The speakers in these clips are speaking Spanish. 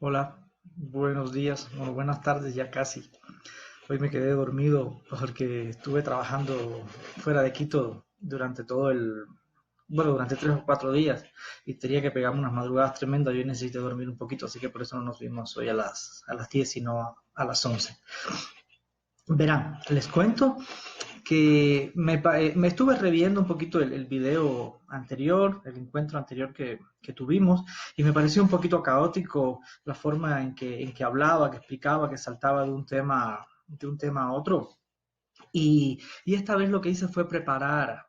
Hola, buenos días, bueno, buenas tardes ya casi. Hoy me quedé dormido porque estuve trabajando fuera de Quito durante durante 3 o 4 días y tenía que pegarme unas madrugadas tremendas. Yo necesito dormir un poquito, así que por eso no nos vimos hoy a las 10, sino a las 11. Verán, les cuento que me estuve reviendo un poquito el video anterior, el encuentro anterior que tuvimos, y me pareció un poquito caótico la forma en que hablaba, que explicaba, que saltaba de un tema a otro. Y esta vez lo que hice fue preparar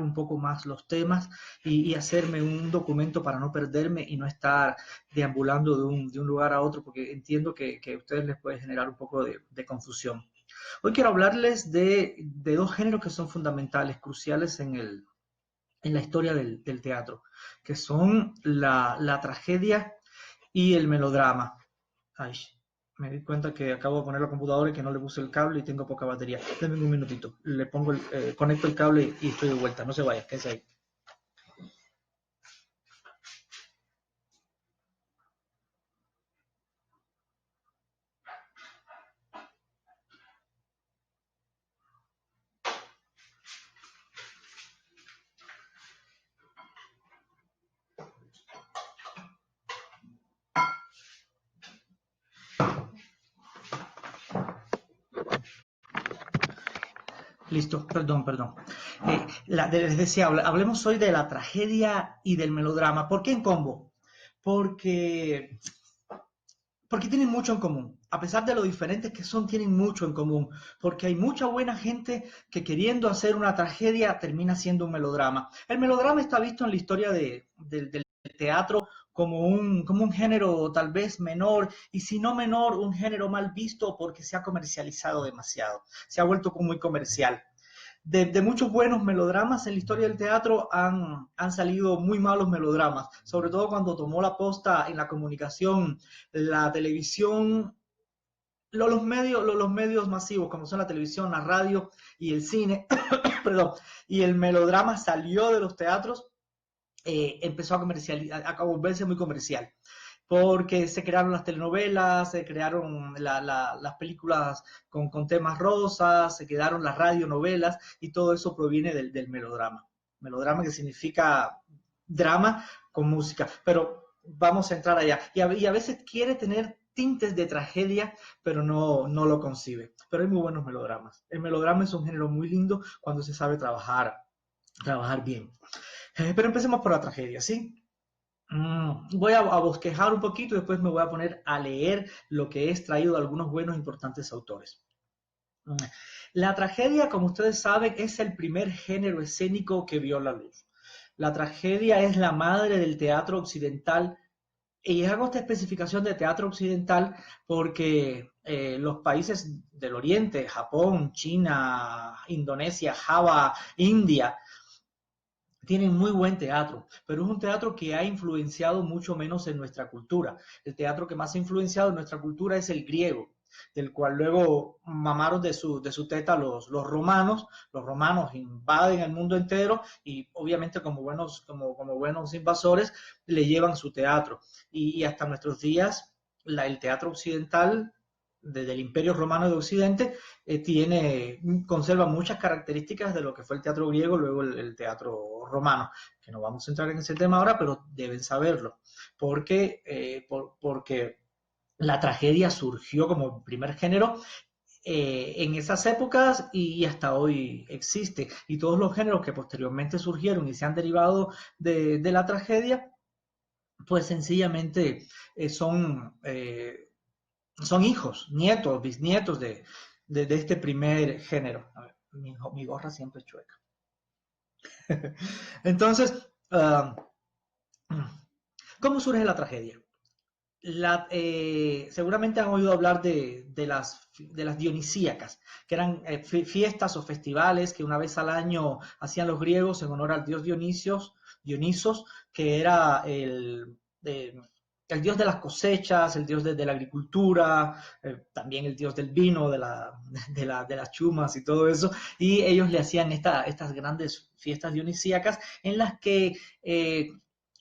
un poco más los temas y hacerme un documento para no perderme y no estar deambulando de un lugar a otro, porque entiendo que a ustedes les puede generar un poco de confusión. Hoy quiero hablarles de dos géneros que son fundamentales, cruciales en la historia del teatro, que son la tragedia y el melodrama. Ay, me di cuenta que acabo de poner la computadora y que no le puse el cable y tengo poca batería. Denme un minutito, conecto el cable y estoy de vuelta. No se vaya, quédese ahí. Listo, perdón. Les decía, hablemos hoy de la tragedia y del melodrama. ¿Por qué en combo? Porque porque tienen mucho en común. A pesar de lo diferentes que son, tienen mucho en común. Porque hay mucha buena gente que queriendo hacer una tragedia termina siendo un melodrama. El melodrama está visto en la historia del teatro como un género tal vez menor, y si no menor, un género mal visto porque se ha comercializado demasiado. Se ha vuelto muy comercial. De muchos buenos melodramas en la historia del teatro han salido muy malos melodramas, sobre todo cuando tomó la posta en la comunicación, la televisión, los medios masivos como son la televisión, la radio y el cine, perdón, y el melodrama salió de los teatros, empezó a volverse muy comercial porque se crearon las telenovelas, se crearon las películas con temas rosas, se quedaron las radionovelas y todo eso proviene del melodrama. Melodrama que significa drama con música, pero vamos a entrar allá. Y a veces quiere tener tintes de tragedia, pero no lo concibe. Pero hay muy buenos melodramas. El melodrama es un género muy lindo cuando se sabe trabajar bien. Pero empecemos por la tragedia, ¿sí? Voy a bosquejar un poquito y después me voy a poner a leer lo que he extraído de algunos buenos e importantes autores. Mm, La tragedia, como ustedes saben, es el primer género escénico que vio la luz. La tragedia es la madre del teatro occidental, y hago esta especificación de teatro occidental porque los países del Oriente, Japón, China, Indonesia, Java, India, tienen muy buen teatro, pero es un teatro que ha influenciado mucho menos en nuestra cultura. El teatro que más ha influenciado en nuestra cultura es el griego, del cual luego mamaron de su teta los romanos. Los romanos invaden el mundo entero y obviamente como buenos invasores le llevan su teatro. Y hasta nuestros días el teatro occidental desde el Imperio Romano de Occidente conserva muchas características de lo que fue el teatro griego, luego el teatro romano, que no vamos a entrar en ese tema ahora, pero deben saberlo, porque la tragedia surgió como primer género en esas épocas y hasta hoy existe. Y todos los géneros que posteriormente surgieron y se han derivado de la tragedia, pues sencillamente son hijos, nietos, bisnietos de este primer género. A ver, mi gorra siempre es chueca. Entonces, ¿cómo surge la tragedia? Seguramente han oído hablar de las dionisíacas, que eran fiestas o festivales que una vez al año hacían los griegos en honor al dios Dionisos, que era el dios de las cosechas, el dios de la agricultura, también el dios del vino, de las chumas y todo eso, y ellos le hacían estas grandes fiestas dionisíacas en las que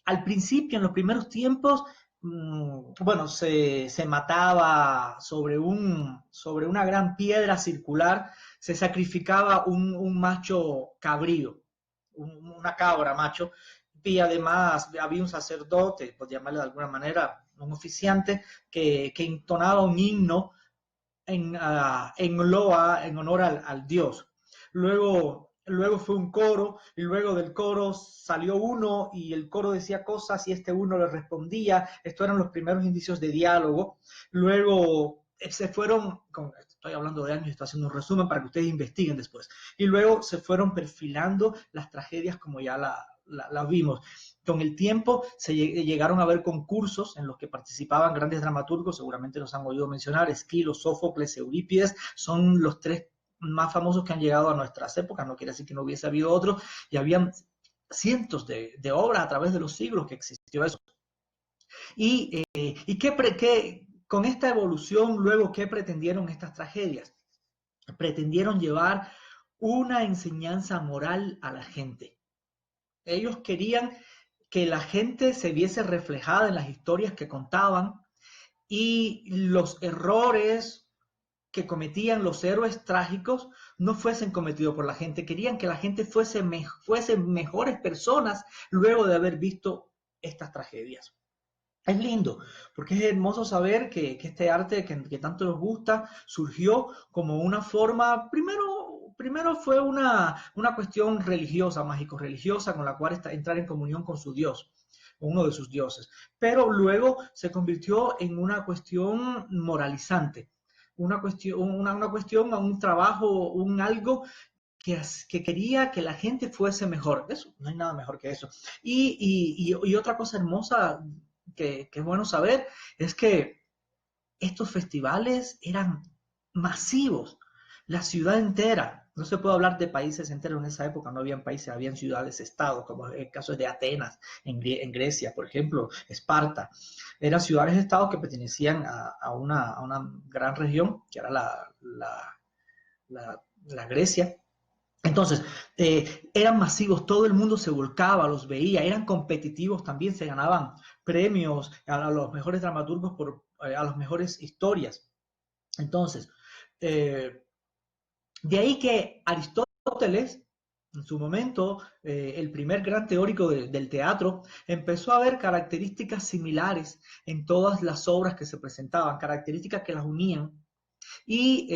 al principio, en los primeros tiempos, bueno, se mataba sobre una gran piedra circular, se sacrificaba un macho cabrío, una cabra macho, y además había un sacerdote, por llamarle de alguna manera, un oficiante, que entonaba un himno en loa, en honor al dios. Luego fue un coro, y luego del coro salió uno y el coro decía cosas y este uno le respondía. Estos eran los primeros indicios de diálogo. Luego se fueron, estoy hablando de años, estoy haciendo un resumen para que ustedes investiguen después. Y luego se fueron perfilando las tragedias como ya la vimos. Con el tiempo se llegaron a ver concursos en los que participaban grandes dramaturgos, seguramente los han oído mencionar, Esquilo, Sófocles, Eurípides, son los tres más famosos que han llegado a nuestras épocas, no quiere decir que no hubiese habido otros, y habían cientos de obras a través de los siglos que existió eso. Y con esta evolución, luego, ¿qué pretendieron estas tragedias? Pretendieron llevar una enseñanza moral a la gente. Ellos querían que la gente se viese reflejada en las historias que contaban y los errores que cometían los héroes trágicos no fuesen cometidos por la gente. Querían que la gente fuese mejores personas luego de haber visto estas tragedias. Es lindo, porque es hermoso saber que este arte que tanto nos gusta surgió como una forma, primero fue una cuestión religiosa, mágico-religiosa, con la cual entrar en comunión con su Dios, uno de sus dioses, pero luego se convirtió en una cuestión moralizante, una cuestión, un trabajo, un algo que quería que la gente fuese mejor. Eso, no hay nada mejor que eso. Y otra cosa hermosa que es bueno saber es que estos festivales eran masivos, la ciudad entera. No se puede hablar de países enteros en esa época, no habían países, habían ciudades-estados, como el caso de Atenas, en Grecia, por ejemplo, Esparta. Eran ciudades-estados que pertenecían a una gran región, que era la Grecia. Entonces, eran masivos, todo el mundo se volcaba, los veía, eran competitivos también, se ganaban premios a los mejores dramaturgos a las mejores historias. Entonces, de ahí que Aristóteles, en su momento, el primer gran teórico del teatro, empezó a ver características similares en todas las obras que se presentaban, características que las unían. Y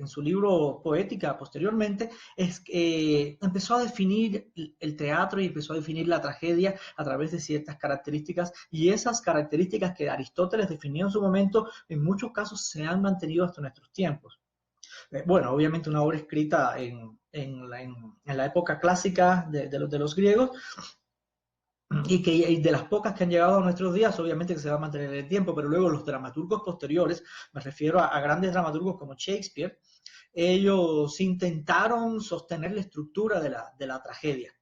en su libro Poética, posteriormente, empezó a definir el teatro y empezó a definir la tragedia a través de ciertas características, y esas características que Aristóteles definió en su momento, en muchos casos se han mantenido hasta nuestros tiempos. Bueno, obviamente una obra escrita en la época clásica de los griegos, y de las pocas que han llegado a nuestros días, obviamente que se va a mantener en el tiempo, pero luego los dramaturgos posteriores, me refiero a grandes dramaturgos como Shakespeare, ellos intentaron sostener la estructura de la tragedia.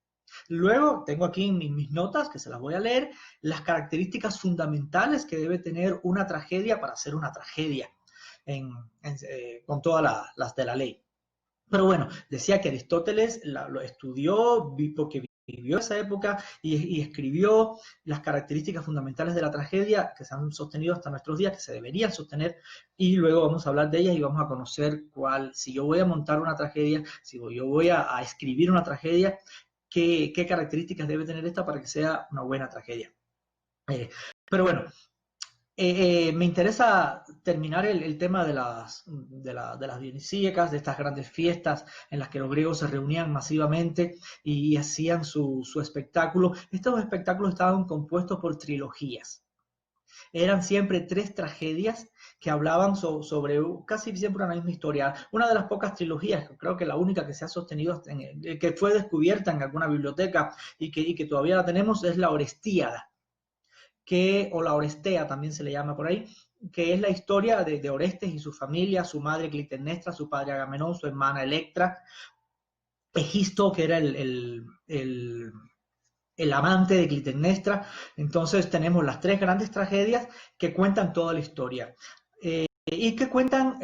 Luego, tengo aquí en mis notas, que se las voy a leer, las características fundamentales que debe tener una tragedia para ser una tragedia, con todas las de la ley. Pero bueno, decía que Aristóteles lo estudió porque vivió esa época y escribió las características fundamentales de la tragedia que se han sostenido hasta nuestros días, que se deberían sostener, y luego vamos a hablar de ellas y vamos a conocer si yo voy a montar una tragedia, si yo voy a escribir una tragedia, qué características debe tener esta para que sea una buena tragedia. Pero bueno, me interesa terminar el tema de las dionisíacas, de estas grandes fiestas en las que los griegos se reunían masivamente y hacían su espectáculo. Estos espectáculos estaban compuestos por trilogías. Eran siempre 3 tragedias que hablaban sobre casi siempre una misma historia. Una de las pocas trilogías, creo que la única que se ha sostenido, que fue descubierta en alguna biblioteca y que todavía la tenemos, es la Orestíada, o la Orestea también se le llama por ahí, que es la historia de Orestes y su familia, su madre Clitemnestra, su padre Agamenón, su hermana Electra, Egisto, que era el amante de Clitemnestra. Entonces tenemos las 3 grandes tragedias que cuentan toda la historia, y que cuentan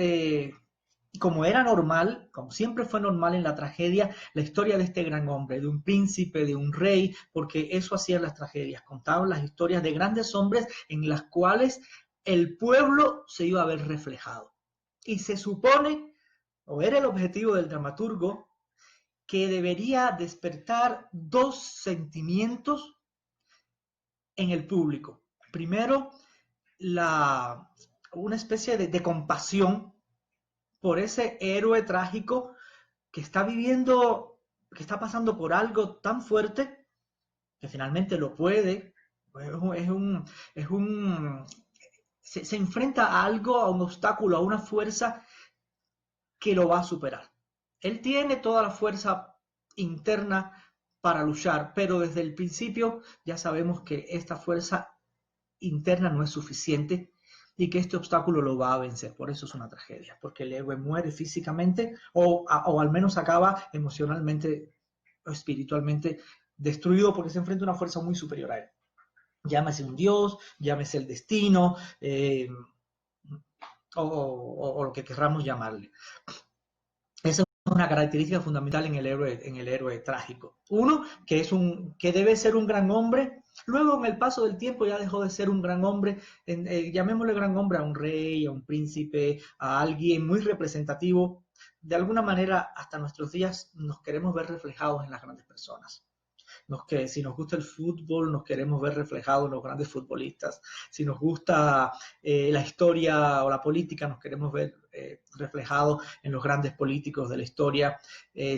como era normal, como siempre fue normal en la tragedia, la historia de este gran hombre, de un príncipe, de un rey, porque eso hacían las tragedias, contaban las historias de grandes hombres en las cuales el pueblo se iba a ver reflejado. Y se supone, o era el objetivo del dramaturgo, que debería despertar dos sentimientos en el público. Primero, una especie de compasión por ese héroe trágico que está viviendo, que está pasando por algo tan fuerte que finalmente lo puede. Es un se enfrenta a algo, a un obstáculo, a una fuerza que lo va a superar. Él tiene toda la fuerza interna para luchar, pero desde el principio ya sabemos que esta fuerza interna no es suficiente y que este obstáculo lo va a vencer. Por eso es una tragedia, porque el héroe muere físicamente o al menos acaba emocionalmente o espiritualmente destruido porque se enfrenta a una fuerza muy superior a él. Llámese un dios, llámese el destino, o lo que querramos llamarle. Esa es una característica fundamental en el héroe trágico. Uno, que debe ser un gran hombre. Luego, en el paso del tiempo, ya dejó de ser un gran hombre. Llamémosle gran hombre a un rey, a un príncipe, a alguien muy representativo. De alguna manera, hasta nuestros días, nos queremos ver reflejados en las grandes personas. Si nos gusta el fútbol, nos queremos ver reflejados en los grandes futbolistas. Si nos gusta la historia o la política, nos queremos ver reflejados en los grandes políticos de la historia.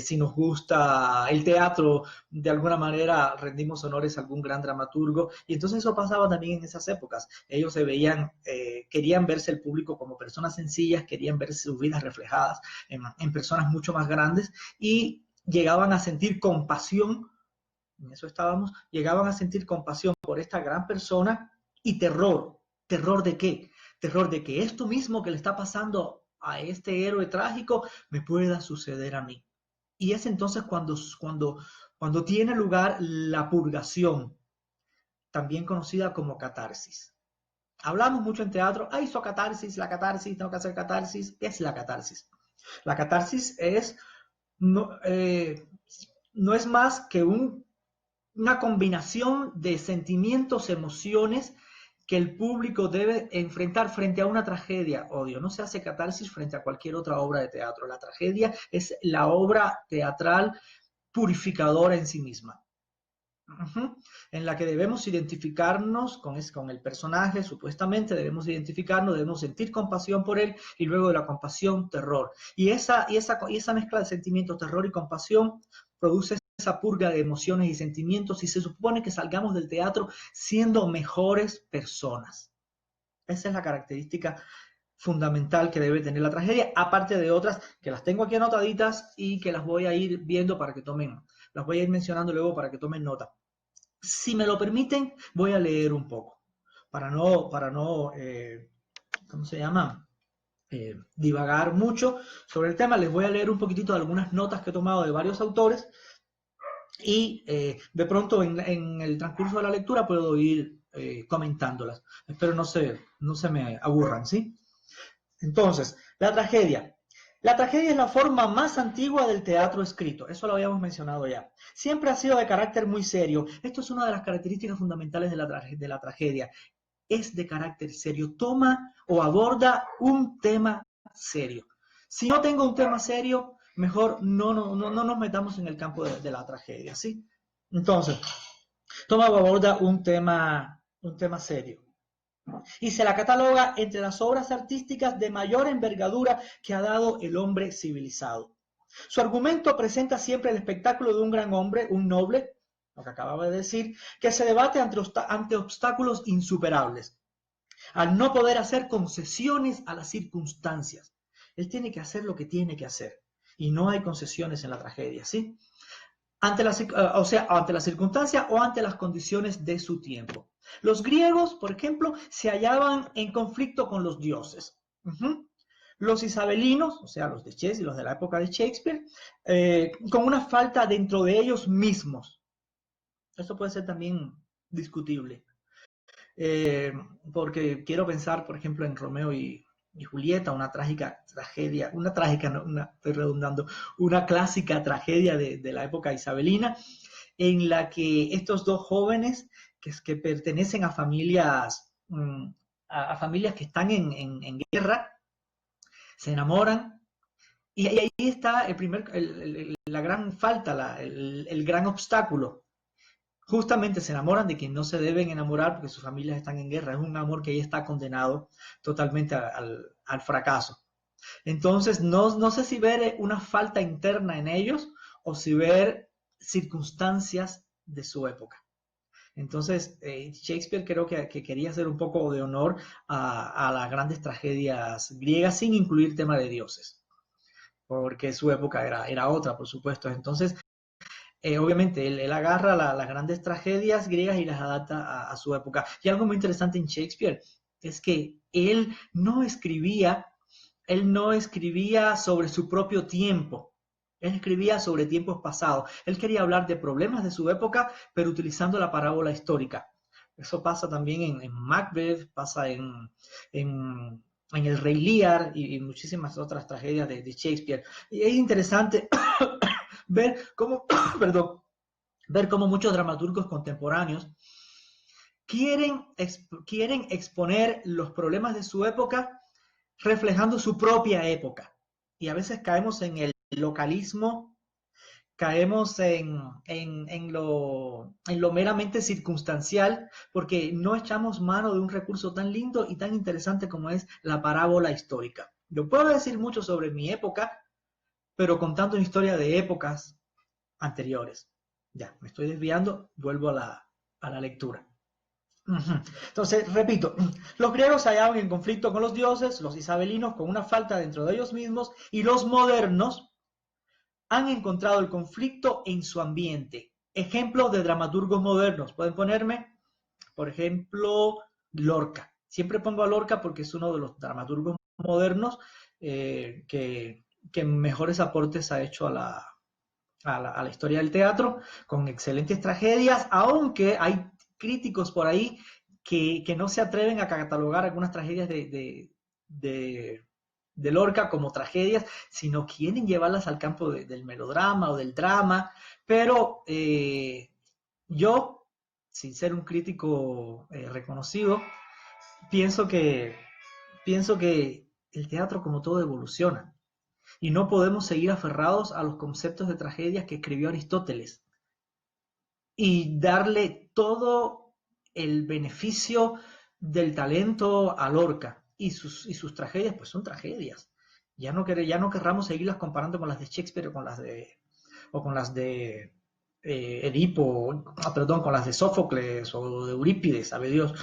Si nos gusta el teatro, de alguna manera rendimos honores a algún gran dramaturgo. Y entonces eso pasaba también en esas épocas. Ellos se veían, querían verse el público como personas sencillas, querían ver sus vidas reflejadas en personas mucho más grandes y llegaban a sentir compasión. En eso estábamos, llegaban a sentir compasión por esta gran persona y terror. ¿Terror de qué? Terror de que esto mismo que le está pasando a este héroe trágico me pueda suceder a mí. Y es entonces cuando tiene lugar la purgación, también conocida como catarsis. Hablamos mucho en teatro, hizo catarsis, la catarsis, tengo que hacer catarsis. ¿Qué es la catarsis? La catarsis no es más que una combinación de sentimientos, emociones que el público debe enfrentar frente a una tragedia. Odio, no se hace catarsis frente a cualquier otra obra de teatro. La tragedia es la obra teatral purificadora en sí misma. En la que debemos identificarnos con el personaje, supuestamente debemos identificarnos, debemos sentir compasión por él y luego de la compasión, terror. Y esa mezcla de sentimientos, terror y compasión produce esa purga de emociones y sentimientos y se supone que salgamos del teatro siendo mejores personas. Esa es la característica fundamental que debe tener la tragedia, aparte de otras que las tengo aquí anotaditas y que las voy a ir viendo para que las voy a ir mencionando luego para que tomen nota. Si me lo permiten, voy a leer un poco, para no ¿cómo se llama? Divagar mucho sobre el tema. Les voy a leer un poquitito de algunas notas que he tomado de varios autores y de pronto en el transcurso de la lectura puedo ir comentándolas. Espero no se me aburran, ¿sí? Entonces, la tragedia. La tragedia es la forma más antigua del teatro escrito, eso lo habíamos mencionado ya. Siempre ha sido de carácter muy serio. Esto es una de las características fundamentales de la tragedia. Es de carácter serio, toma o aborda un tema serio. Si no tengo un tema serio, mejor no nos metamos en el campo de la tragedia, ¿sí? Entonces, toma o aborda un tema serio. Y se la cataloga entre las obras artísticas de mayor envergadura que ha dado el hombre civilizado. Su argumento presenta siempre el espectáculo de un gran hombre, un noble, lo que acababa de decir, que se debate ante obstáculos insuperables, al no poder hacer concesiones a las circunstancias. Él tiene que hacer lo que tiene que hacer, y no hay concesiones en la tragedia, ¿sí? Ante la circunstancia o ante las condiciones de su tiempo. Los griegos, por ejemplo, se hallaban en conflicto con los dioses. Los isabelinos, o sea, los de Shakespeare, los de la época de Shakespeare, con una falta dentro de ellos mismos. Esto puede ser también discutible. Porque quiero pensar, por ejemplo, en Romeo y y Julieta, una trágica tragedia, una trágica, no, estoy redundando, una clásica tragedia de la época isabelina, en la que estos dos jóvenes que pertenecen a familias, a familias que están en guerra, se enamoran. Y ahí está la gran falta, el gran obstáculo. Justamente se enamoran de quien no se deben enamorar porque sus familias están en guerra. Es un amor que ahí está condenado totalmente al fracaso. Entonces, no sé si ver una falta interna en ellos o si ver circunstancias de su época. Entonces, Shakespeare creo que quería hacer un poco de honor a las grandes tragedias griegas sin incluir tema de dioses, porque su época era otra, por supuesto. Entonces, obviamente, él agarra las grandes tragedias griegas y las adapta a su época. Y algo muy interesante en Shakespeare es que él no escribía sobre su propio tiempo. Él escribía sobre tiempos pasados. Él quería hablar de problemas de su época, pero utilizando la parábola histórica. Eso pasa también en Macbeth, pasa en El Rey Lear y muchísimas otras tragedias de Shakespeare. Y es interesante ver cómo, perdón, ver cómo muchos dramaturgos contemporáneos quieren exponer los problemas de su época reflejando su propia época. Y a veces caemos en el localismo, caemos en lo meramente circunstancial, porque no echamos mano de un recurso tan lindo y tan interesante como es la parábola histórica. Yo puedo decir mucho sobre mi época, pero contando una historia de épocas anteriores. Ya, me estoy desviando, vuelvo a la lectura. Entonces, repito, los griegos se hallaban en conflicto con los dioses, los isabelinos con una falta dentro de ellos mismos, y los modernos han encontrado el conflicto en su ambiente. Ejemplos de dramaturgos modernos. Pueden ponerme, por ejemplo, Lorca. Siempre pongo a Lorca porque es uno de los dramaturgos modernos que mejores aportes ha hecho a la historia del teatro, con excelentes tragedias, aunque hay críticos por ahí que no se atreven a catalogar algunas tragedias de Lorca como tragedias, sino quieren llevarlas al campo del melodrama o del drama, pero yo, sin ser un crítico reconocido, pienso que el teatro como todo evoluciona y no podemos seguir aferrados a los conceptos de tragedias que escribió Aristóteles y darle todo el beneficio del talento a Lorca y sus tragedias, pues son tragedias. Ya no querramos seguirlas comparando con las de Shakespeare o con las de Edipo, perdón, con las de Sófocles o de Eurípides, sabe Dios.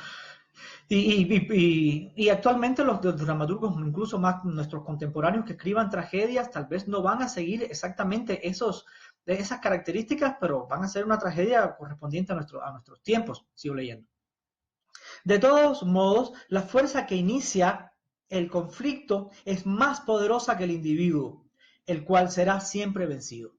Y actualmente los dramaturgos, incluso más nuestros contemporáneos que escriban tragedias, tal vez no van a seguir exactamente esas características, pero van a ser una tragedia correspondiente a nuestros tiempos. Sigo leyendo. De todos modos, la fuerza que inicia el conflicto es más poderosa que el individuo, el cual será siempre vencido.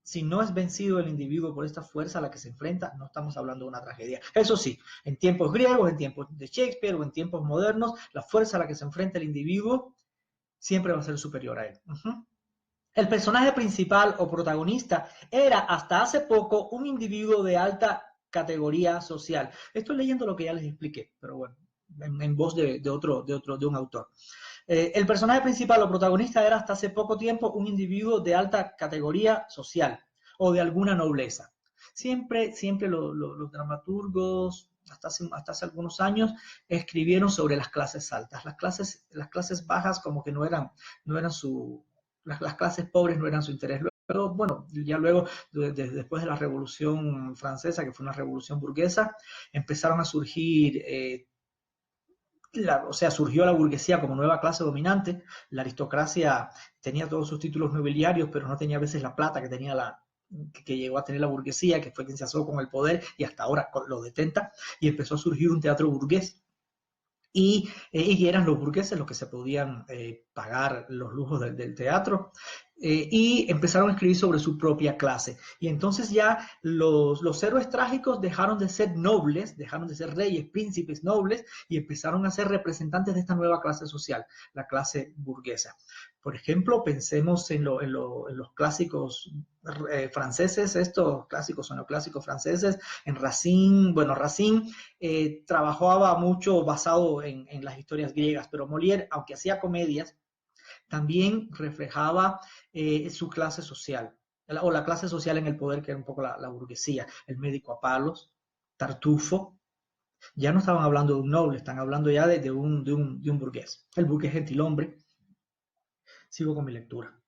Si no es vencido el individuo por esta fuerza a la que se enfrenta, no estamos hablando de una tragedia. Eso sí, en tiempos griegos, en tiempos de Shakespeare o en tiempos modernos, la fuerza a la que se enfrenta el individuo siempre va a ser superior a él. El personaje principal o protagonista era hasta hace poco un individuo de alta categoría social. Estoy leyendo lo que ya les expliqué, pero bueno, en voz de un autor. El personaje principal o protagonista era hasta hace poco tiempo un individuo de alta categoría social o de alguna nobleza. Siempre los dramaturgos, hasta hace algunos años, escribieron sobre las clases altas. Las clases bajas como que no eran las clases pobres no eran su interés. Pero bueno, ya luego, después de la Revolución Francesa, que fue una revolución burguesa, empezaron a surgir surgió la burguesía como nueva clase dominante. La aristocracia tenía todos sus títulos nobiliarios, pero no tenía a veces la plata que llegó a tener la burguesía, que fue quien se asó con el poder y hasta ahora lo detenta, y empezó a surgir un teatro burgués. Y eran los burgueses los que se podían pagar los lujos del teatro. y empezaron a escribir sobre su propia clase. Y entonces ya los héroes trágicos dejaron de ser nobles, dejaron de ser reyes, príncipes, nobles, y empezaron a ser representantes de esta nueva clase social, la clase burguesa. Por ejemplo, pensemos en los clásicos franceses, estos clásicos o neoclásicos franceses, en Racine. Bueno, Racine trabajaba mucho basado en las historias griegas, pero Molière, aunque hacía comedias, también reflejaba su clase social, o la clase social en el poder, que era un poco la burguesía. El médico a palos, Tartufo, ya no estaban hablando de un noble, están hablando ya de un burgués. El burgués gentilhombre. Sigo con mi lectura.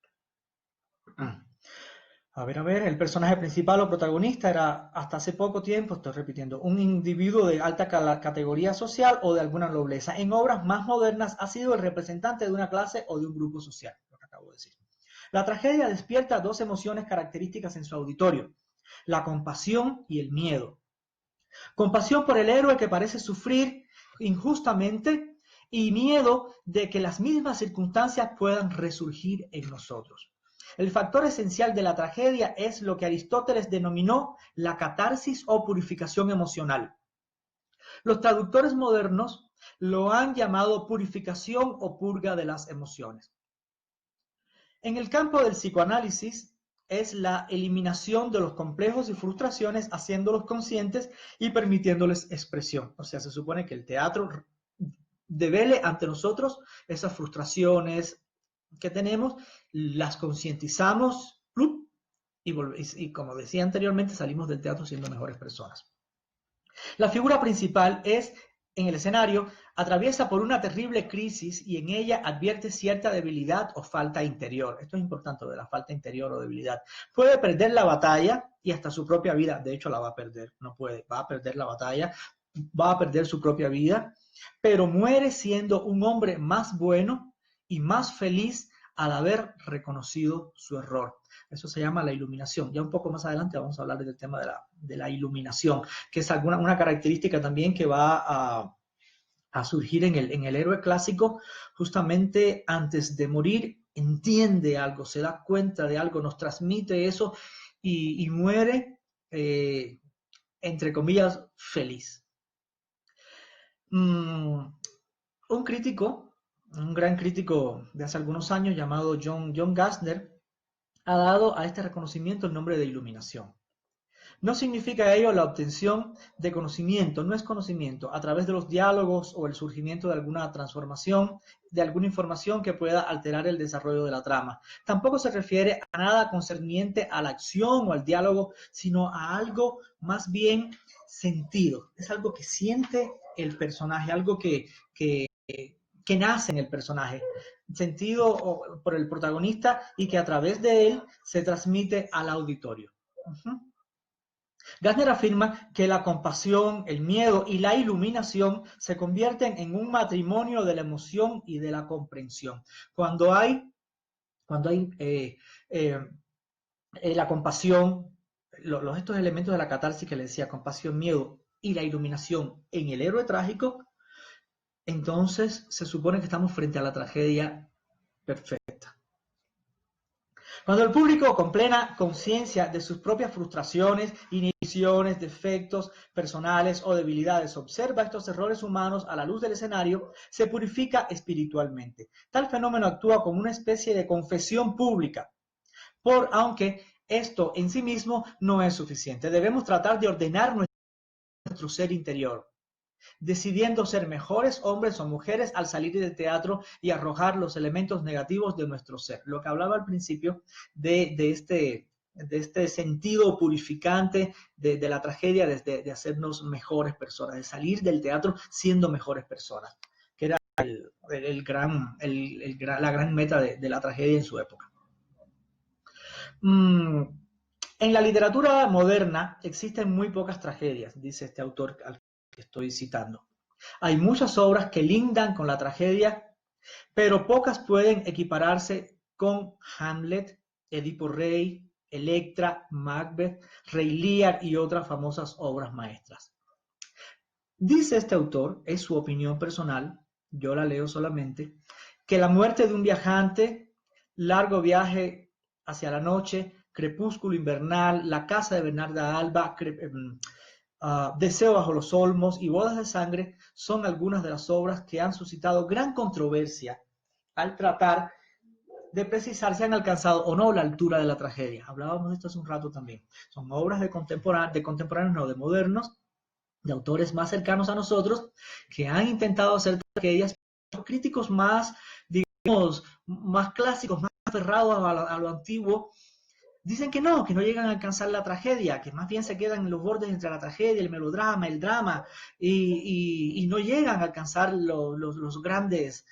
A ver, el personaje principal o protagonista era, hasta hace poco tiempo, estoy repitiendo, un individuo de alta categoría social o de alguna nobleza. En obras más modernas ha sido el representante de una clase o de un grupo social, lo que acabo de decir. La tragedia despierta dos emociones características en su auditorio: la compasión y el miedo. Compasión por el héroe que parece sufrir injustamente y miedo de que las mismas circunstancias puedan resurgir en nosotros. El factor esencial de la tragedia es lo que Aristóteles denominó la catarsis o purificación emocional. Los traductores modernos lo han llamado purificación o purga de las emociones. En el campo del psicoanálisis es la eliminación de los complejos y frustraciones, haciéndolos conscientes y permitiéndoles expresión. O sea, se supone que el teatro devele ante nosotros esas frustraciones que tenemos, las concientizamos y como decía anteriormente, salimos del teatro siendo mejores personas. La figura principal es, en el escenario, atraviesa por una terrible crisis y en ella advierte cierta debilidad o falta interior. Esto es importante, lo de la falta interior o debilidad. Puede perder la batalla y hasta su propia vida. De hecho, la va a perder. No puede, va a perder la batalla, va a perder su propia vida, pero muere siendo un hombre más bueno y más feliz al haber reconocido su error. Eso se llama la iluminación. Ya un poco más adelante vamos a hablar del tema de la iluminación, que es una característica también que va a surgir en el héroe clásico. Justamente antes de morir entiende algo, se da cuenta de algo, nos transmite eso y muere, entre comillas, feliz. Un crítico, un gran crítico de hace algunos años llamado John Gassner, ha dado a este reconocimiento el nombre de iluminación. No significa ello la obtención de conocimiento, no es conocimiento a través de los diálogos o el surgimiento de alguna transformación, de alguna información que pueda alterar el desarrollo de la trama. Tampoco se refiere a nada concerniente a la acción o al diálogo, sino a algo más bien sentido. Es algo que siente el personaje, algo que nace en el personaje, sentido por el protagonista y que a través de él se transmite al auditorio. Gassner afirma que la compasión, el miedo y la iluminación se convierten en un matrimonio de la emoción y de la comprensión. Cuando hay la compasión, estos elementos de la catarsis que le decía, compasión, miedo y la iluminación en el héroe trágico, entonces se supone que estamos frente a la tragedia perfecta. Cuando el público con plena conciencia de sus propias frustraciones, inhibiciones, defectos personales o debilidades observa estos errores humanos a la luz del escenario, se purifica espiritualmente. Tal fenómeno actúa como una especie de confesión pública, aunque esto en sí mismo no es suficiente. Debemos tratar de ordenar nuestro ser interior, decidiendo ser mejores hombres o mujeres al salir del teatro y arrojar los elementos negativos de nuestro ser. Lo que hablaba al principio de este sentido purificante de la tragedia, de hacernos mejores personas, de salir del teatro siendo mejores personas, que era la gran meta de la tragedia en su época. En la literatura moderna existen muy pocas tragedias, dice este autor al que estoy citando. Hay muchas obras que lindan con la tragedia, pero pocas pueden equipararse con Hamlet, Edipo Rey, Electra, Macbeth, Rey Lear y otras famosas obras maestras. Dice este autor, es su opinión personal, yo la leo solamente, que la muerte de un viajante, largo viaje hacia la noche, Crepúsculo invernal, La casa de Bernarda Alba, Deseo bajo los olmos y Bodas de sangre son algunas de las obras que han suscitado gran controversia al tratar de precisar si han alcanzado o no la altura de la tragedia. Hablábamos de esto hace un rato también. Son obras de contemporáneos, no de modernos, de autores más cercanos a nosotros, que han intentado hacer tragedias. Los críticos más, digamos, más clásicos, más aferrados a lo antiguo, dicen que no llegan a alcanzar la tragedia, que más bien se quedan en los bordes entre la tragedia, el melodrama, el drama, y no llegan a alcanzar los grandes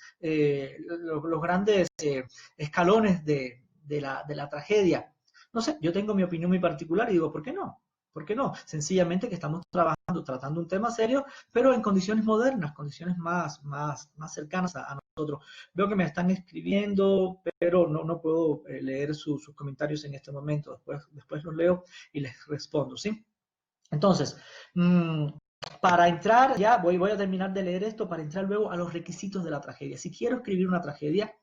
escalones de la tragedia. No sé, yo tengo mi opinión muy particular y digo, ¿por qué no? ¿Por qué no? Sencillamente que estamos tratando un tema serio, pero en condiciones modernas, condiciones más cercanas a nosotros. Veo que me están escribiendo, pero no puedo leer sus comentarios en este momento. Después los leo y les respondo, ¿sí? Entonces, para entrar, ya voy a terminar de leer esto, para entrar luego a los requisitos de la tragedia. Si quiero escribir una tragedia,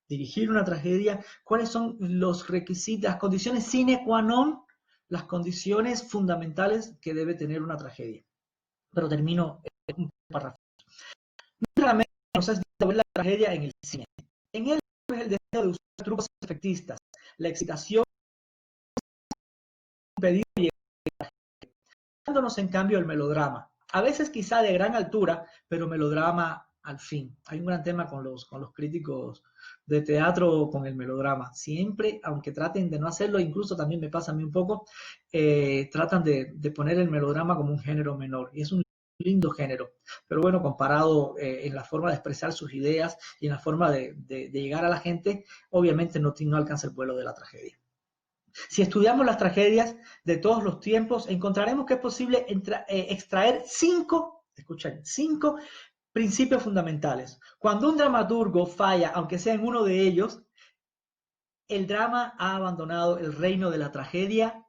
dirigir una tragedia, ¿cuáles son los requisitos, las condiciones sine qua non, las condiciones fundamentales que debe tener una tragedia? Pero termino un párrafo. Realmente nos es visto ver la tragedia en el cine. En él es el deseo de usar trucos efectistas, la excitación, impedir llegar, dándonos en cambio el melodrama. A veces quizá de gran altura, pero melodrama al fin. Hay un gran tema con los críticos de teatro con el melodrama. Siempre, aunque traten de no hacerlo, incluso también me pasa a mí un poco, tratan de poner el melodrama como un género menor. Y es un lindo género, pero bueno, comparado en la forma de expresar sus ideas y en la forma de llegar a la gente, obviamente no alcanza el vuelo de la tragedia. Si estudiamos las tragedias de todos los tiempos, encontraremos que es posible extraer cinco principios fundamentales. Cuando un dramaturgo falla, aunque sea en uno de ellos, el drama ha abandonado el reino de la tragedia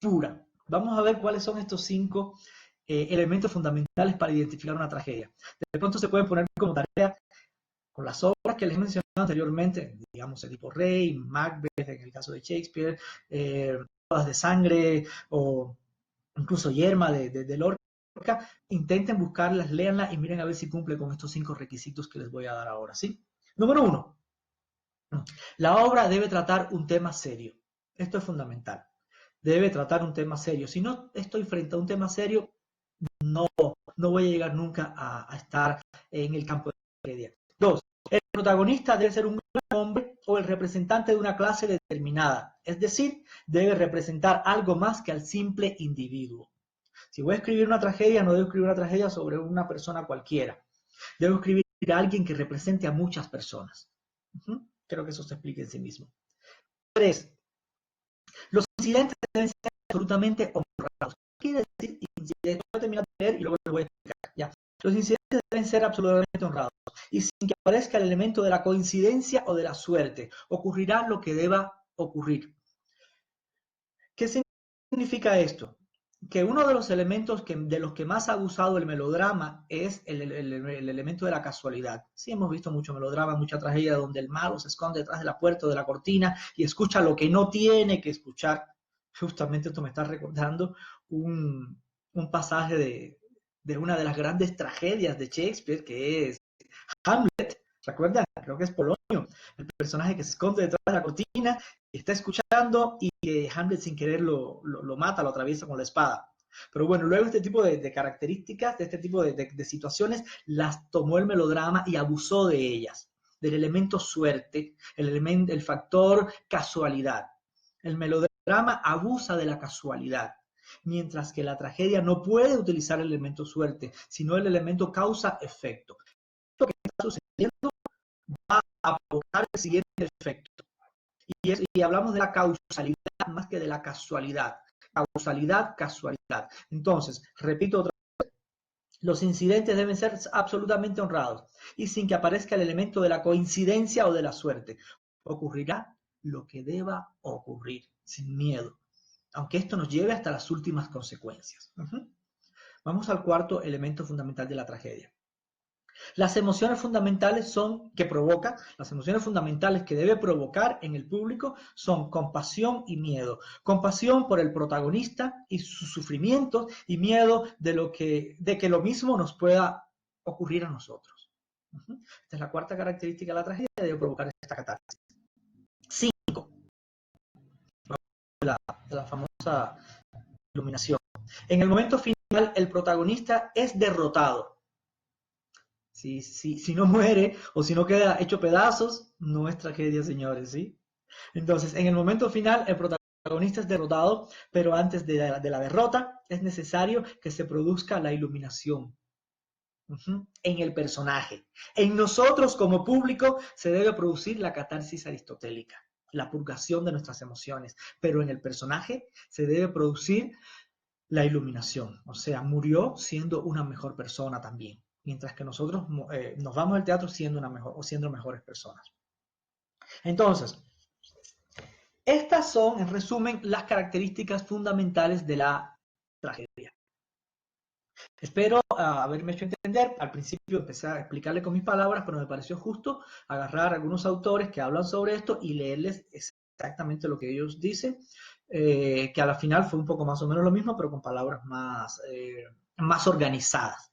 pura. Vamos a ver cuáles son estos 5 elementos fundamentales para identificar una tragedia. De pronto se pueden poner como tarea con las obras que les he mencionado anteriormente, digamos Edipo Rey, Macbeth, en el caso de Shakespeare, Bodas de sangre, o incluso Yerma de Lorca. Intenten buscarlas, léanlas y miren a ver si cumple con estos 5 requisitos que les voy a dar ahora, ¿sí? Número 1. La obra debe tratar un tema serio. Esto es fundamental. Debe tratar un tema serio. Si no estoy frente a un tema serio, no voy a llegar nunca a estar en el campo de la tragedia. 2. El protagonista debe ser un gran hombre o el representante de una clase determinada. Es decir, debe representar algo más que al simple individuo. Si voy a escribir una tragedia, no debo escribir una tragedia sobre una persona cualquiera. Debo escribir a alguien que represente a muchas personas. Creo que eso se explica en sí mismo. 3. Los incidentes deben ser absolutamente honrados. ¿Qué quiere decir incidentes? Voy a terminar de leer y luego lo voy a explicar. Ya. Los incidentes deben ser absolutamente honrados y sin que aparezca el elemento de la coincidencia o de la suerte. Ocurrirá lo que deba ocurrir. ¿Qué significa esto? Que uno de los elementos de los que más ha abusado el melodrama es el elemento de la casualidad. Sí, hemos visto mucho melodrama, mucha tragedia donde el malo se esconde detrás de la puerta o de la cortina y escucha lo que no tiene que escuchar. Justamente esto me está recordando un pasaje de una de las grandes tragedias de Shakespeare, que es Hamlet. ¿Recuerdan? Creo que es Polonio, el personaje que se esconde detrás de la cortina y está escuchando y que Hamlet sin querer lo mata, lo atraviesa con la espada. Pero bueno, luego este tipo de características, de este tipo de situaciones, las tomó el melodrama y abusó de ellas, del elemento suerte, el factor casualidad. El melodrama abusa de la casualidad, mientras que la tragedia no puede utilizar el elemento suerte, sino el elemento causa-efecto. Lo que está sucediendo va a provocar el siguiente efecto. Y hablamos de la causalidad más que de la casualidad. Causalidad, casualidad. Entonces, repito otra vez, los incidentes deben ser absolutamente honrados y sin que aparezca el elemento de la coincidencia o de la suerte. Ocurrirá lo que deba ocurrir, sin miedo, aunque esto nos lleve hasta las últimas consecuencias. Vamos al cuarto elemento fundamental de la tragedia. Las emociones fundamentales las emociones fundamentales que debe provocar en el público son compasión y miedo. Compasión por el protagonista y sus sufrimientos y miedo de que lo mismo nos pueda ocurrir a nosotros. Esta es la cuarta característica de la tragedia, debe provocar esta catarsis. 5. La famosa iluminación. En el momento final, el protagonista es derrotado. Si no muere o si no queda hecho pedazos, no es tragedia, señores, ¿sí? Entonces, en el momento final, el protagonista es derrotado, pero antes de la derrota es necesario que se produzca la iluminación en el personaje. En nosotros como público se debe producir la catarsis aristotélica, la purgación de nuestras emociones, pero en el personaje se debe producir la iluminación, o sea, murió siendo una mejor persona también, mientras que nosotros nos vamos al teatro siendo mejores personas. Entonces, estas son, en resumen, las características fundamentales de la tragedia. Espero haberme hecho entender. Al principio empecé a explicarle con mis palabras, pero me pareció justo agarrar a algunos autores que hablan sobre esto y leerles exactamente lo que ellos dicen, que a la final fue un poco más o menos lo mismo, pero con palabras más organizadas.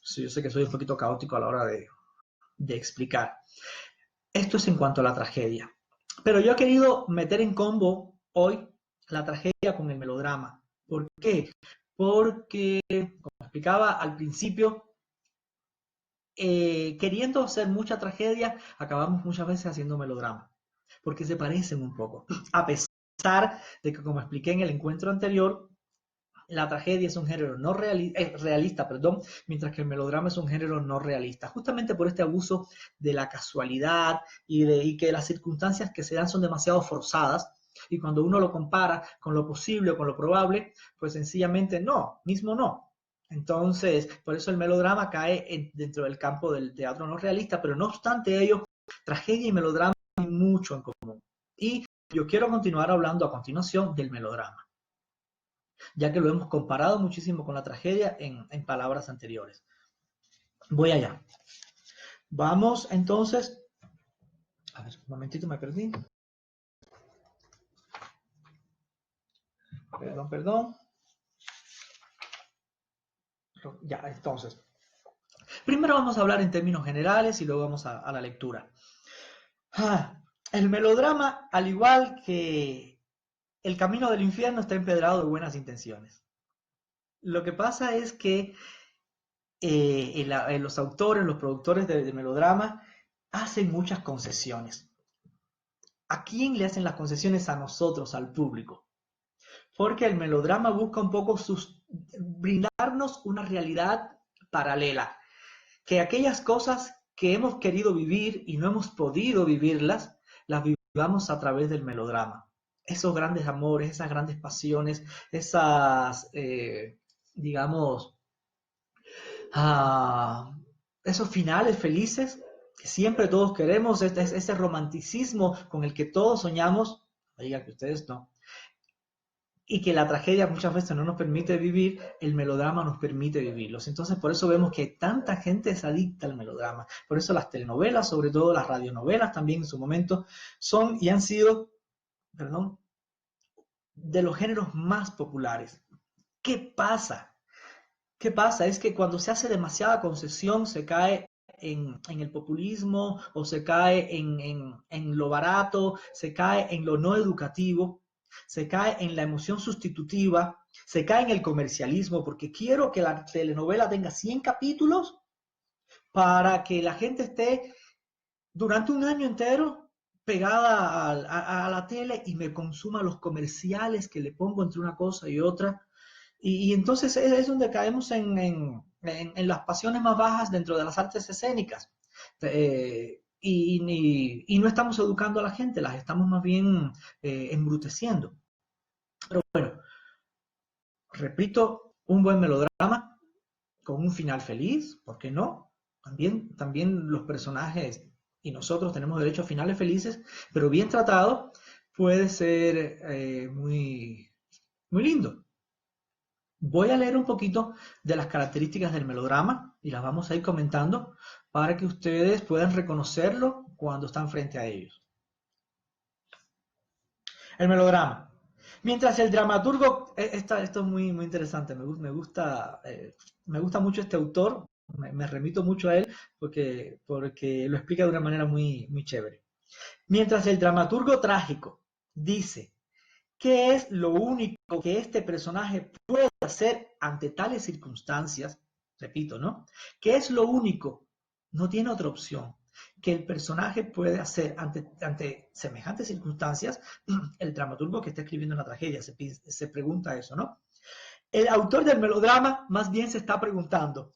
Sí, yo sé que soy un poquito caótico a la hora de explicar. Esto es en cuanto a la tragedia. Pero yo he querido meter en combo hoy la tragedia con el melodrama. ¿Por qué? Porque, como explicaba al principio, queriendo hacer mucha tragedia, acabamos muchas veces haciendo melodrama, porque se parecen un poco. A pesar de que, como expliqué en el encuentro anterior, la tragedia es un género realista, mientras que el melodrama es un género no realista, justamente por este abuso de la casualidad y que las circunstancias que se dan son demasiado forzadas, y cuando uno lo compara con lo posible o con lo probable, pues sencillamente mismo no. Entonces, por eso el melodrama cae dentro del campo del teatro no realista, pero no obstante ello, tragedia y melodrama tienen mucho en común. Y yo quiero continuar hablando a continuación del melodrama, ya que lo hemos comparado muchísimo con la tragedia en palabras anteriores. Voy allá. Vamos entonces. A ver, un momentito, me perdí. Perdón. Ya, entonces. Primero vamos a hablar en términos generales y luego vamos a la lectura. El melodrama, al igual que el camino del infierno, está empedrado de buenas intenciones. Lo que pasa es que los autores, los productores de melodrama, hacen muchas concesiones. ¿A quién le hacen las concesiones? A nosotros, al público. Porque el melodrama busca un poco brindarnos una realidad paralela. Que aquellas cosas que hemos querido vivir y no hemos podido vivirlas, las vivamos a través del melodrama. Esos grandes amores, esas grandes pasiones, esas, digamos, esos finales felices que siempre todos queremos, ese romanticismo con el que todos soñamos, diga que ustedes no, y que la tragedia muchas veces no nos permite vivir, el melodrama nos permite vivirlos. Entonces por eso vemos que tanta gente es adicta al melodrama. Por eso las telenovelas, sobre todo las radionovelas también en su momento, son y han sido, de los géneros más populares. ¿Qué pasa? ¿Qué pasa? Es que cuando se hace demasiada concesión se cae en el populismo o se cae en lo barato, se cae en lo no educativo, se cae en la emoción sustitutiva, se cae en el comercialismo, porque quiero que la telenovela tenga 100 capítulos para que la gente esté durante un año entero pegada a la tele y me consuma los comerciales que le pongo entre una cosa y otra. Y entonces es donde caemos en las pasiones más bajas dentro de las artes escénicas. Y no estamos educando a la gente, las estamos más bien embruteciendo. Pero bueno, repito, un buen melodrama con un final feliz, ¿por qué no? También los personajes y nosotros tenemos derecho a finales felices, pero bien tratado puede ser muy, muy lindo. Voy a leer un poquito de las características del melodrama y las vamos a ir comentando para que ustedes puedan reconocerlo cuando están frente a ellos. El melodrama. Mientras el dramaturgo, esto es muy, muy interesante, me gusta mucho este autor, me remito mucho a él porque lo explica de una manera muy, muy chévere. Mientras el dramaturgo trágico dice, ¿qué es lo único que este personaje puede hacer ante tales circunstancias? Repito, ¿no? ¿Qué es lo único? No tiene otra opción que el personaje puede hacer ante semejantes circunstancias. El dramaturgo que está escribiendo una tragedia se pregunta eso, ¿no? El autor del melodrama más bien se está preguntando,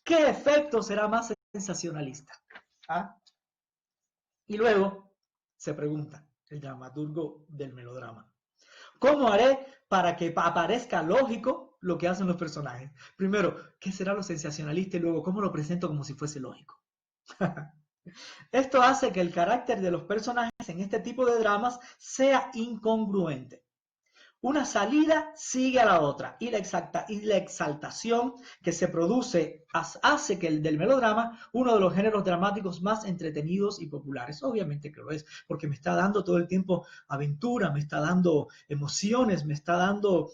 ¿qué efecto será más sensacionalista? ¿Ah? Y luego se pregunta el dramaturgo del melodrama, ¿cómo haré para que aparezca lógico lo que hacen los personajes? Primero, ¿qué será lo sensacionalista? Y luego, ¿cómo lo presento como si fuese lógico? Esto hace que el carácter de los personajes en este tipo de dramas sea incongruente. Una salida sigue a la otra y la exaltación que se produce hace que el del melodrama uno de los géneros dramáticos más entretenidos y populares. Obviamente que lo es, porque me está dando todo el tiempo aventura, me está dando emociones, me está dando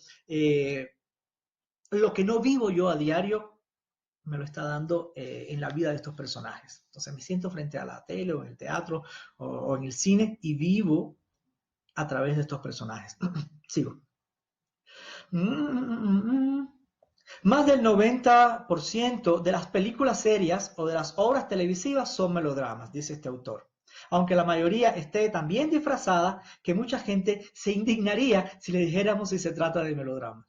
lo que no vivo yo a diario, me lo está dando en la vida de estos personajes. Entonces me siento frente a la tele o en el teatro o en el cine y vivo a través de estos personajes. Sigo. Más del 90% de las películas serias o de las obras televisivas son melodramas, dice este autor. Aunque la mayoría esté tan bien disfrazada que mucha gente se indignaría si le dijéramos si se trata de melodrama.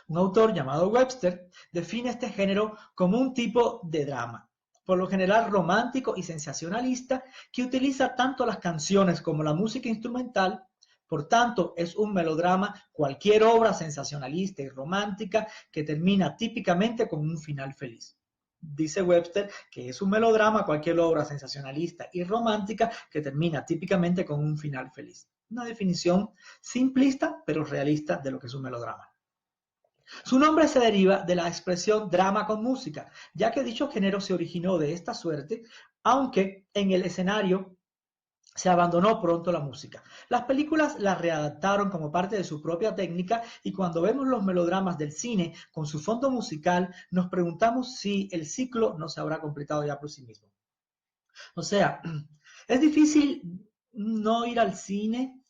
Un autor llamado Webster define este género como un tipo de drama, por lo general romántico y sensacionalista, que utiliza tanto las canciones como la música instrumental. Por tanto, es un melodrama cualquier obra sensacionalista y romántica que termina típicamente con un final feliz. Dice Webster que es un melodrama cualquier obra sensacionalista y romántica que termina típicamente con un final feliz. Una definición simplista pero realista de lo que es un melodrama. Su nombre se deriva de la expresión drama con música, ya que dicho género se originó de esta suerte, aunque en el escenario se abandonó pronto la música. Las películas la readaptaron como parte de su propia técnica y cuando vemos los melodramas del cine con su fondo musical, nos preguntamos si el ciclo no se habrá completado ya por sí mismo. O sea, es difícil no ir al cine,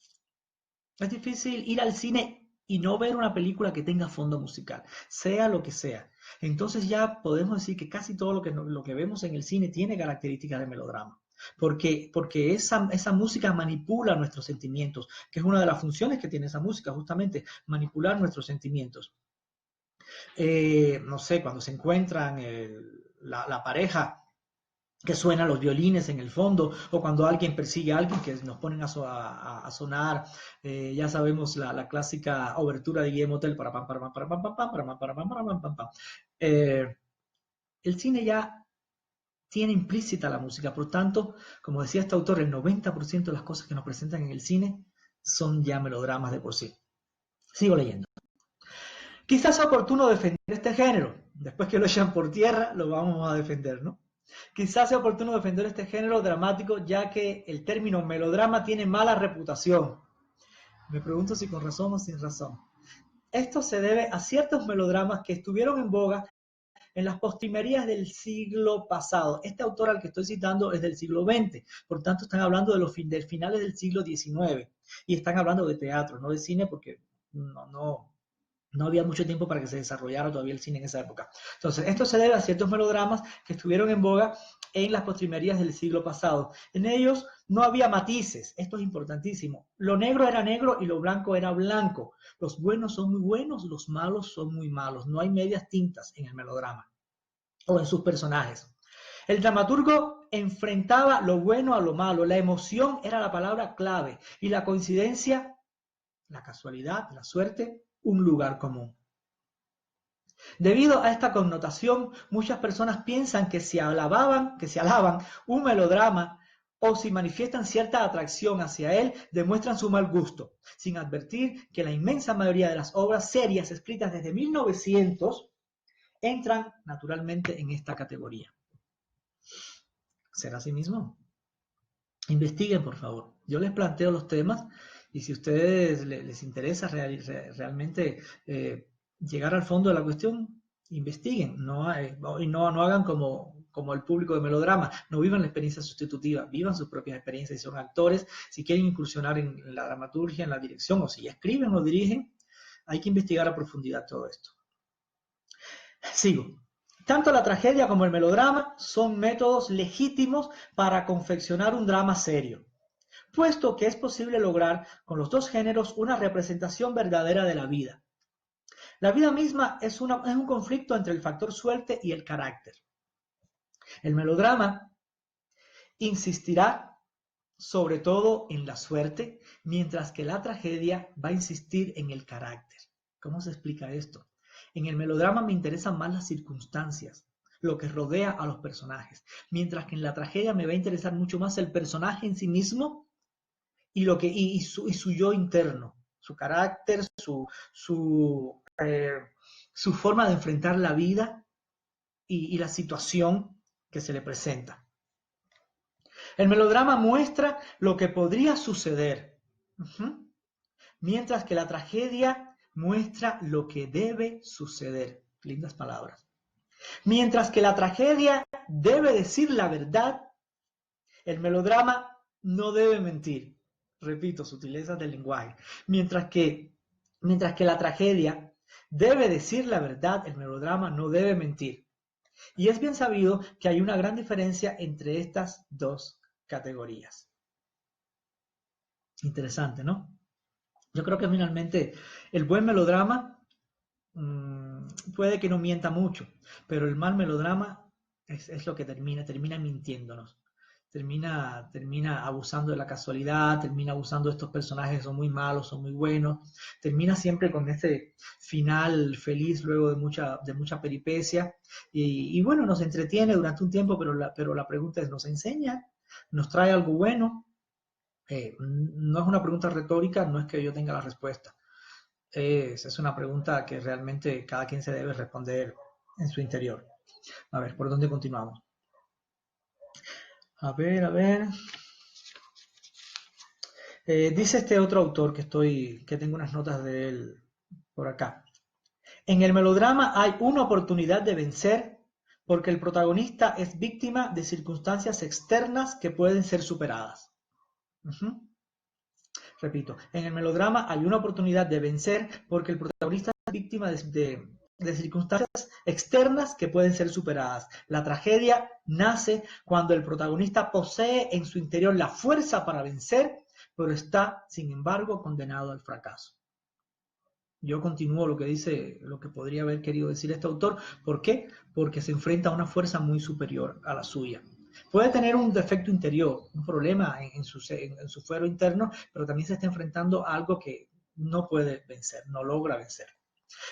es difícil ir al cine y no ver una película que tenga fondo musical, sea lo que sea. Entonces ya podemos decir que casi todo lo que vemos en el cine tiene características de melodrama. Porque esa música manipula nuestros sentimientos, que es una de las funciones que tiene esa música, justamente manipular nuestros sentimientos. No sé, cuando se encuentran la pareja, que suenan los violines en el fondo, o cuando alguien persigue a alguien que nos ponen a sonar, ya sabemos la clásica obertura de Guillermo Tell, para pam, para pam, para pam, para pam, para pam, para pam, para pam, pam, pam. El cine ya tiene implícita la música, por tanto, como decía este autor, el 90% de las cosas que nos presentan en el cine son ya melodramas de por sí. Sigo leyendo. Quizás sea oportuno defender este género. Después que lo echan por tierra, lo vamos a defender, ¿no? Quizás sea oportuno defender este género dramático, ya que el término melodrama tiene mala reputación. Me pregunto si con razón o sin razón. Esto se debe a ciertos melodramas que estuvieron en boga en las postrimerías del siglo pasado. Este autor al que estoy citando es del siglo XX, por tanto están hablando de los finales del siglo XIX, y están hablando de teatro, no de cine, porque no había mucho tiempo para que se desarrollara todavía el cine en esa época. Entonces, esto se debe a ciertos melodramas que estuvieron en boga en las postrimerías del siglo pasado. En ellos no había matices, esto es importantísimo. Lo negro era negro y lo blanco era blanco. Los buenos son muy buenos, los malos son muy malos. No hay medias tintas en el melodrama o en sus personajes. El dramaturgo enfrentaba lo bueno a lo malo. La emoción era la palabra clave y la coincidencia, la casualidad, la suerte, un lugar común. Debido a esta connotación, muchas personas piensan que si alaban un melodrama o si manifiestan cierta atracción hacia él, demuestran su mal gusto, sin advertir que la inmensa mayoría de las obras serias escritas desde 1900 entran naturalmente en esta categoría. ser así mismo. Investiguen, por favor. Yo les planteo los temas y si a ustedes les interesa realmente llegar al fondo de la cuestión, investiguen. No hagan como el público de Melodrama. No vivan la experiencia sustitutiva, vivan sus propias experiencias. Si son actores, si quieren incursionar en la dramaturgia, en la dirección, o si ya escriben o dirigen, hay que investigar a profundidad todo esto. Sigo. Tanto la tragedia como el melodrama son métodos legítimos para confeccionar un drama serio, puesto que es posible lograr con los dos géneros una representación verdadera de la vida. La vida misma es un conflicto entre el factor suerte y el carácter. El melodrama insistirá sobre todo en la suerte, mientras que la tragedia va a insistir en el carácter. ¿Cómo se explica esto? En el melodrama me interesan más las circunstancias, lo que rodea a los personajes, mientras que en la tragedia me va a interesar mucho más el personaje en sí mismo y su yo interno, su carácter, su forma de enfrentar la vida y la situación que se le presenta. El melodrama muestra lo que podría suceder, mientras que la tragedia muestra lo que debe suceder. Lindas palabras. Mientras que la tragedia debe decir la verdad, el melodrama no debe mentir. Repito, sutilezas del lenguaje. Mientras que la tragedia debe decir la verdad, el melodrama no debe mentir. Y es bien sabido que hay una gran diferencia entre estas dos categorías. Interesante, ¿no? Yo creo que finalmente el buen melodrama puede que no mienta mucho, pero el mal melodrama es lo que termina mintiéndonos. Termina abusando de la casualidad, termina abusando de estos personajes que son muy malos, son muy buenos, termina siempre con este final feliz luego de mucha peripecia y bueno, nos entretiene durante un tiempo, pero la pregunta es, ¿nos enseña? ¿Nos trae algo bueno? No es una pregunta retórica, no es que yo tenga la respuesta. Es una pregunta que realmente cada quien se debe responder en su interior. A ver, ¿por dónde continuamos? A ver. Dice este otro autor que tengo unas notas de él por acá. En el melodrama hay una oportunidad de vencer porque el protagonista es víctima de circunstancias externas que pueden ser superadas. Repito, en el melodrama hay una oportunidad de vencer porque el protagonista es víctima de circunstancias externas que pueden ser superadas. La tragedia nace cuando el protagonista posee en su interior la fuerza para vencer, pero está, sin embargo, condenado al fracaso. Yo continúo lo que podría haber querido decir este autor. ¿Por qué? Porque se enfrenta a una fuerza muy superior a la suya. Puede tener un defecto interior, un problema en su fuero interno, pero también se está enfrentando a algo que no puede vencer, no logra vencer.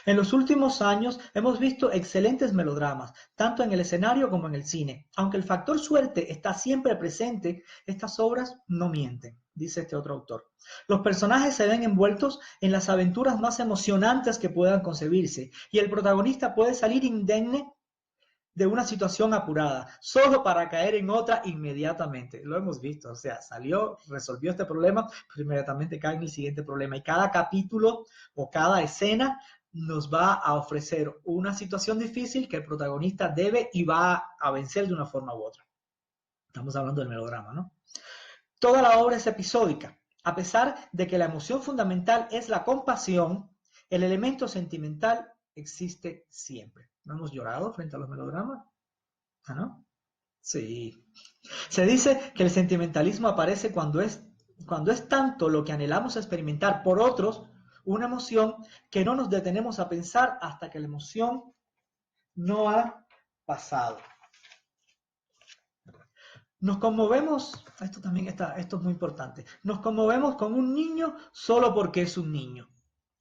En los últimos años hemos visto excelentes melodramas, tanto en el escenario como en el cine. Aunque el factor suerte está siempre presente, estas obras no mienten, dice este otro autor. Los personajes se ven envueltos en las aventuras más emocionantes que puedan concebirse y el protagonista puede salir indemne de una situación apurada, solo para caer en otra inmediatamente. Lo hemos visto, o sea, resolvió este problema, pero inmediatamente cae en el siguiente problema. Y cada capítulo o cada escena nos va a ofrecer una situación difícil que el protagonista debe y va a vencer de una forma u otra. Estamos hablando del melodrama, ¿no? Toda la obra es episódica. A pesar de que la emoción fundamental es la compasión, el elemento sentimental existe siempre. ¿No hemos llorado frente a los melodramas? ¿Ah, no? Sí. Se dice que el sentimentalismo aparece cuando es tanto lo que anhelamos experimentar por otros, una emoción que no nos detenemos a pensar hasta que la emoción no ha pasado. Nos conmovemos, esto es muy importante, nos conmovemos con un niño solo porque es un niño,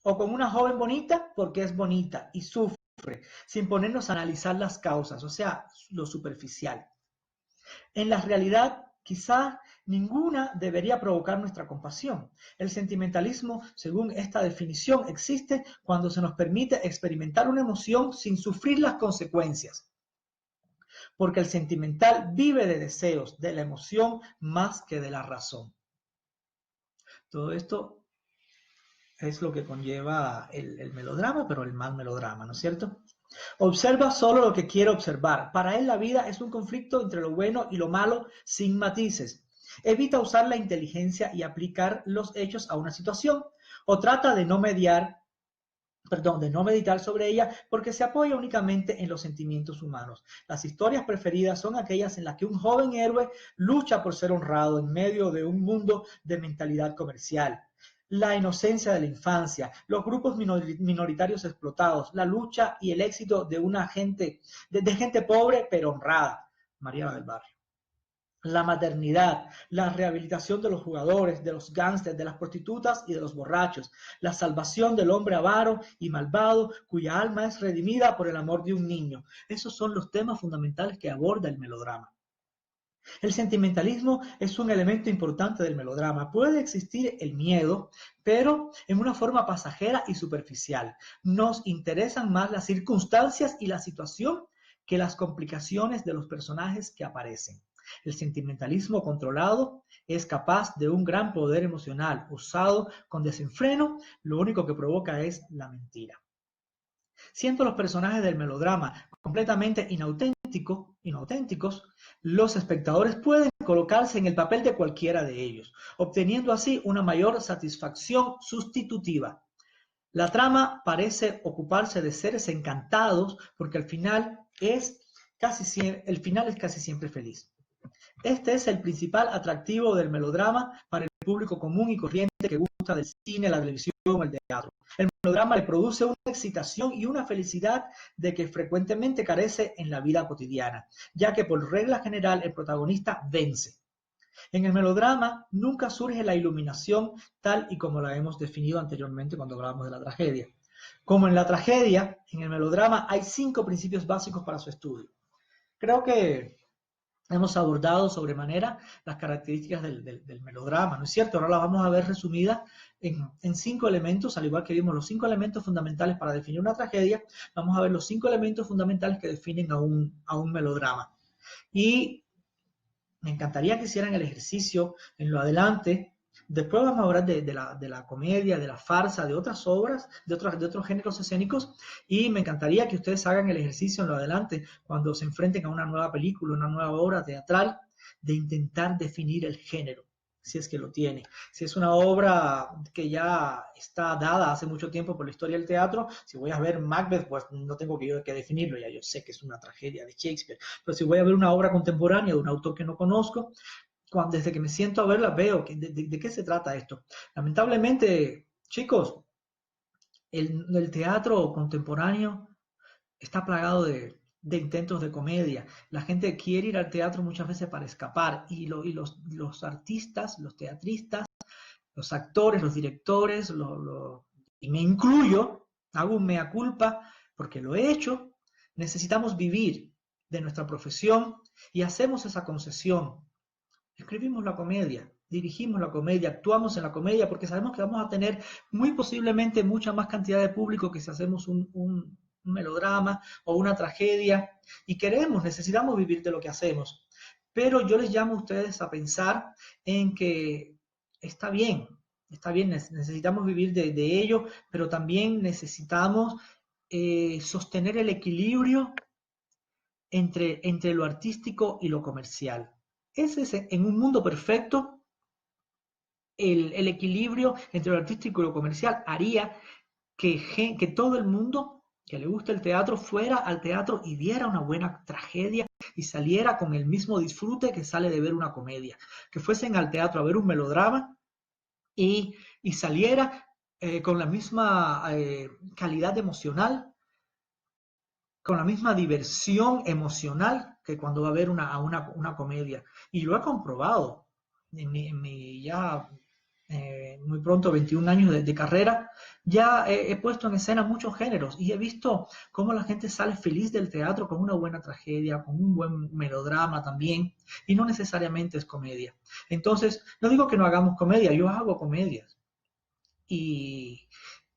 o con una joven bonita porque es bonita y sufre, sin ponernos a analizar las causas, o sea, lo superficial. En la realidad, quizá ninguna debería provocar nuestra compasión. El sentimentalismo, según esta definición, existe cuando se nos permite experimentar una emoción sin sufrir las consecuencias. porque el sentimental vive de deseos, de la emoción más que de la razón. Todo esto es lo que conlleva el melodrama, pero el mal melodrama, ¿no es cierto? Observa solo lo que quiere observar. Para él la vida es un conflicto entre lo bueno y lo malo sin matices. Evita usar la inteligencia y aplicar los hechos a una situación, o trata de no meditar sobre ella porque se apoya únicamente en los sentimientos humanos. Las historias preferidas son aquellas en las que un joven héroe lucha por ser honrado en medio de un mundo de mentalidad comercial. La inocencia de la infancia, los grupos minoritarios explotados, la lucha y el éxito de gente pobre pero honrada. Mariana del Barrio. La maternidad, la rehabilitación de los jugadores, de los gángsters, de las prostitutas y de los borrachos, la salvación del hombre avaro y malvado cuya alma es redimida por el amor de un niño. Esos son los temas fundamentales que aborda el melodrama. El sentimentalismo es un elemento importante del melodrama. Puede existir el miedo, pero en una forma pasajera y superficial. Nos interesan más las circunstancias y la situación que las complicaciones de los personajes que aparecen. El sentimentalismo controlado es capaz de un gran poder emocional. Usado con desenfreno, lo único que provoca es la mentira. Siendo los personajes del melodrama completamente inauténticos, los espectadores pueden colocarse en el papel de cualquiera de ellos, obteniendo así una mayor satisfacción sustitutiva. La trama parece ocuparse de seres encantados porque el final es casi siempre feliz. Este es el principal atractivo del melodrama para el público común y corriente que gusta del cine, la televisión o el teatro. El melodrama le produce una excitación y una felicidad de que frecuentemente carece en la vida cotidiana, ya que por regla general el protagonista vence. En el melodrama nunca surge la iluminación tal y como la hemos definido anteriormente cuando hablábamos de la tragedia. Como en la tragedia, en el melodrama hay 5 principios básicos para su estudio. Creo que hemos abordado sobremanera las características del melodrama, ¿no es cierto? Ahora las vamos a ver resumidas en 5 elementos, al igual que vimos los 5 elementos fundamentales para definir una tragedia, vamos a ver los 5 elementos fundamentales que definen a un melodrama. Y me encantaría que hicieran el ejercicio en lo adelante. Después vamos a hablar de la comedia, de la farsa, de otras obras, de otros géneros escénicos, y me encantaría que ustedes hagan el ejercicio en lo adelante, cuando se enfrenten a una nueva película, una nueva obra teatral, de intentar definir el género, si es que lo tiene. Si es una obra que ya está dada hace mucho tiempo por la historia del teatro, si voy a ver Macbeth, pues no tengo que definirlo, ya yo sé que es una tragedia de Shakespeare, pero si voy a ver una obra contemporánea de un autor que no conozco, desde que me siento a verla veo de qué se trata esto. Lamentablemente, chicos, el teatro contemporáneo está plagado de intentos de comedia. La gente quiere ir al teatro muchas veces para escapar y los artistas, los teatristas, los actores, los directores, y me incluyo, hago un mea culpa porque lo he hecho, necesitamos vivir de nuestra profesión y hacemos esa concesión. Escribimos la comedia, dirigimos la comedia, actuamos en la comedia porque sabemos que vamos a tener muy posiblemente mucha más cantidad de público que si hacemos un melodrama o una tragedia y necesitamos vivir de lo que hacemos. Pero yo les llamo a ustedes a pensar en que está bien, necesitamos vivir de ello, pero también necesitamos sostener el equilibrio entre lo artístico y lo comercial. En un mundo perfecto, el equilibrio entre lo artístico y lo comercial haría que todo el mundo que le gusta el teatro fuera al teatro y viera una buena tragedia y saliera con el mismo disfrute que sale de ver una comedia. Que fuesen al teatro a ver un melodrama y saliera con la misma calidad emocional, con la misma diversión emocional que cuando va a ver una comedia. Y lo he comprobado en mi ya muy pronto 21 años de carrera, ya he puesto en escena muchos géneros y he visto cómo la gente sale feliz del teatro con una buena tragedia, con un buen melodrama también, y no necesariamente es comedia. Entonces, no digo que no hagamos comedia, yo hago comedias,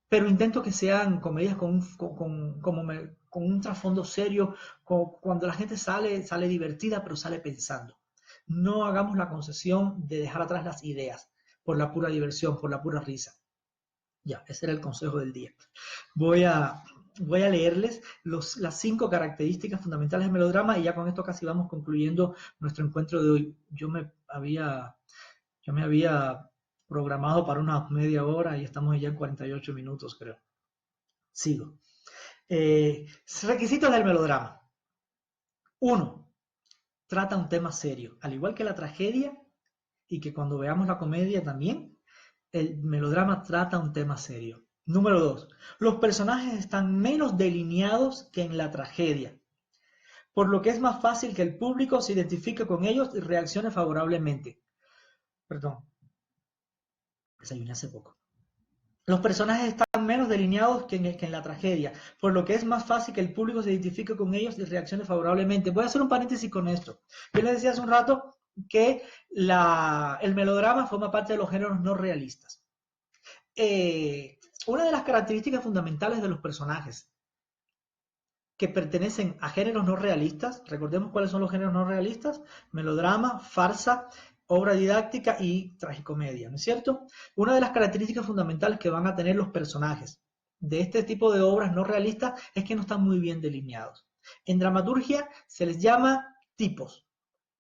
pero intento que sean comedias como con un trasfondo serio, cuando la gente sale divertida, pero sale pensando. No hagamos la concesión de dejar atrás las ideas por la pura diversión, por la pura risa. Ya, ese era el consejo del día. Voy a leerles las 5 características fundamentales del melodrama y ya con esto casi vamos concluyendo nuestro encuentro de hoy. Yo me había programado para una media hora y estamos ya en 48 minutos, creo. Sigo. Requisitos del melodrama. 1. Trata un tema serio, al igual que la tragedia y que cuando veamos la comedia también, el melodrama trata un tema serio. Número 2. Los personajes están menos delineados que en la tragedia, por lo que es más fácil que el público se identifique con ellos y reaccione favorablemente. Perdón, desayuné hace poco. Los personajes están menos delineados que en la tragedia, por lo que es más fácil que el público se identifique con ellos y reaccione favorablemente. Voy a hacer un paréntesis con esto. Yo les decía hace un rato que el melodrama forma parte de los géneros no realistas. Una de las características fundamentales de los personajes que pertenecen a géneros no realistas, recordemos cuáles son los géneros no realistas: melodrama, farsa, obra didáctica y tragicomedia, ¿no es cierto? Una de las características fundamentales que van a tener los personajes de este tipo de obras no realistas es que no están muy bien delineados. En dramaturgia se les llama tipos,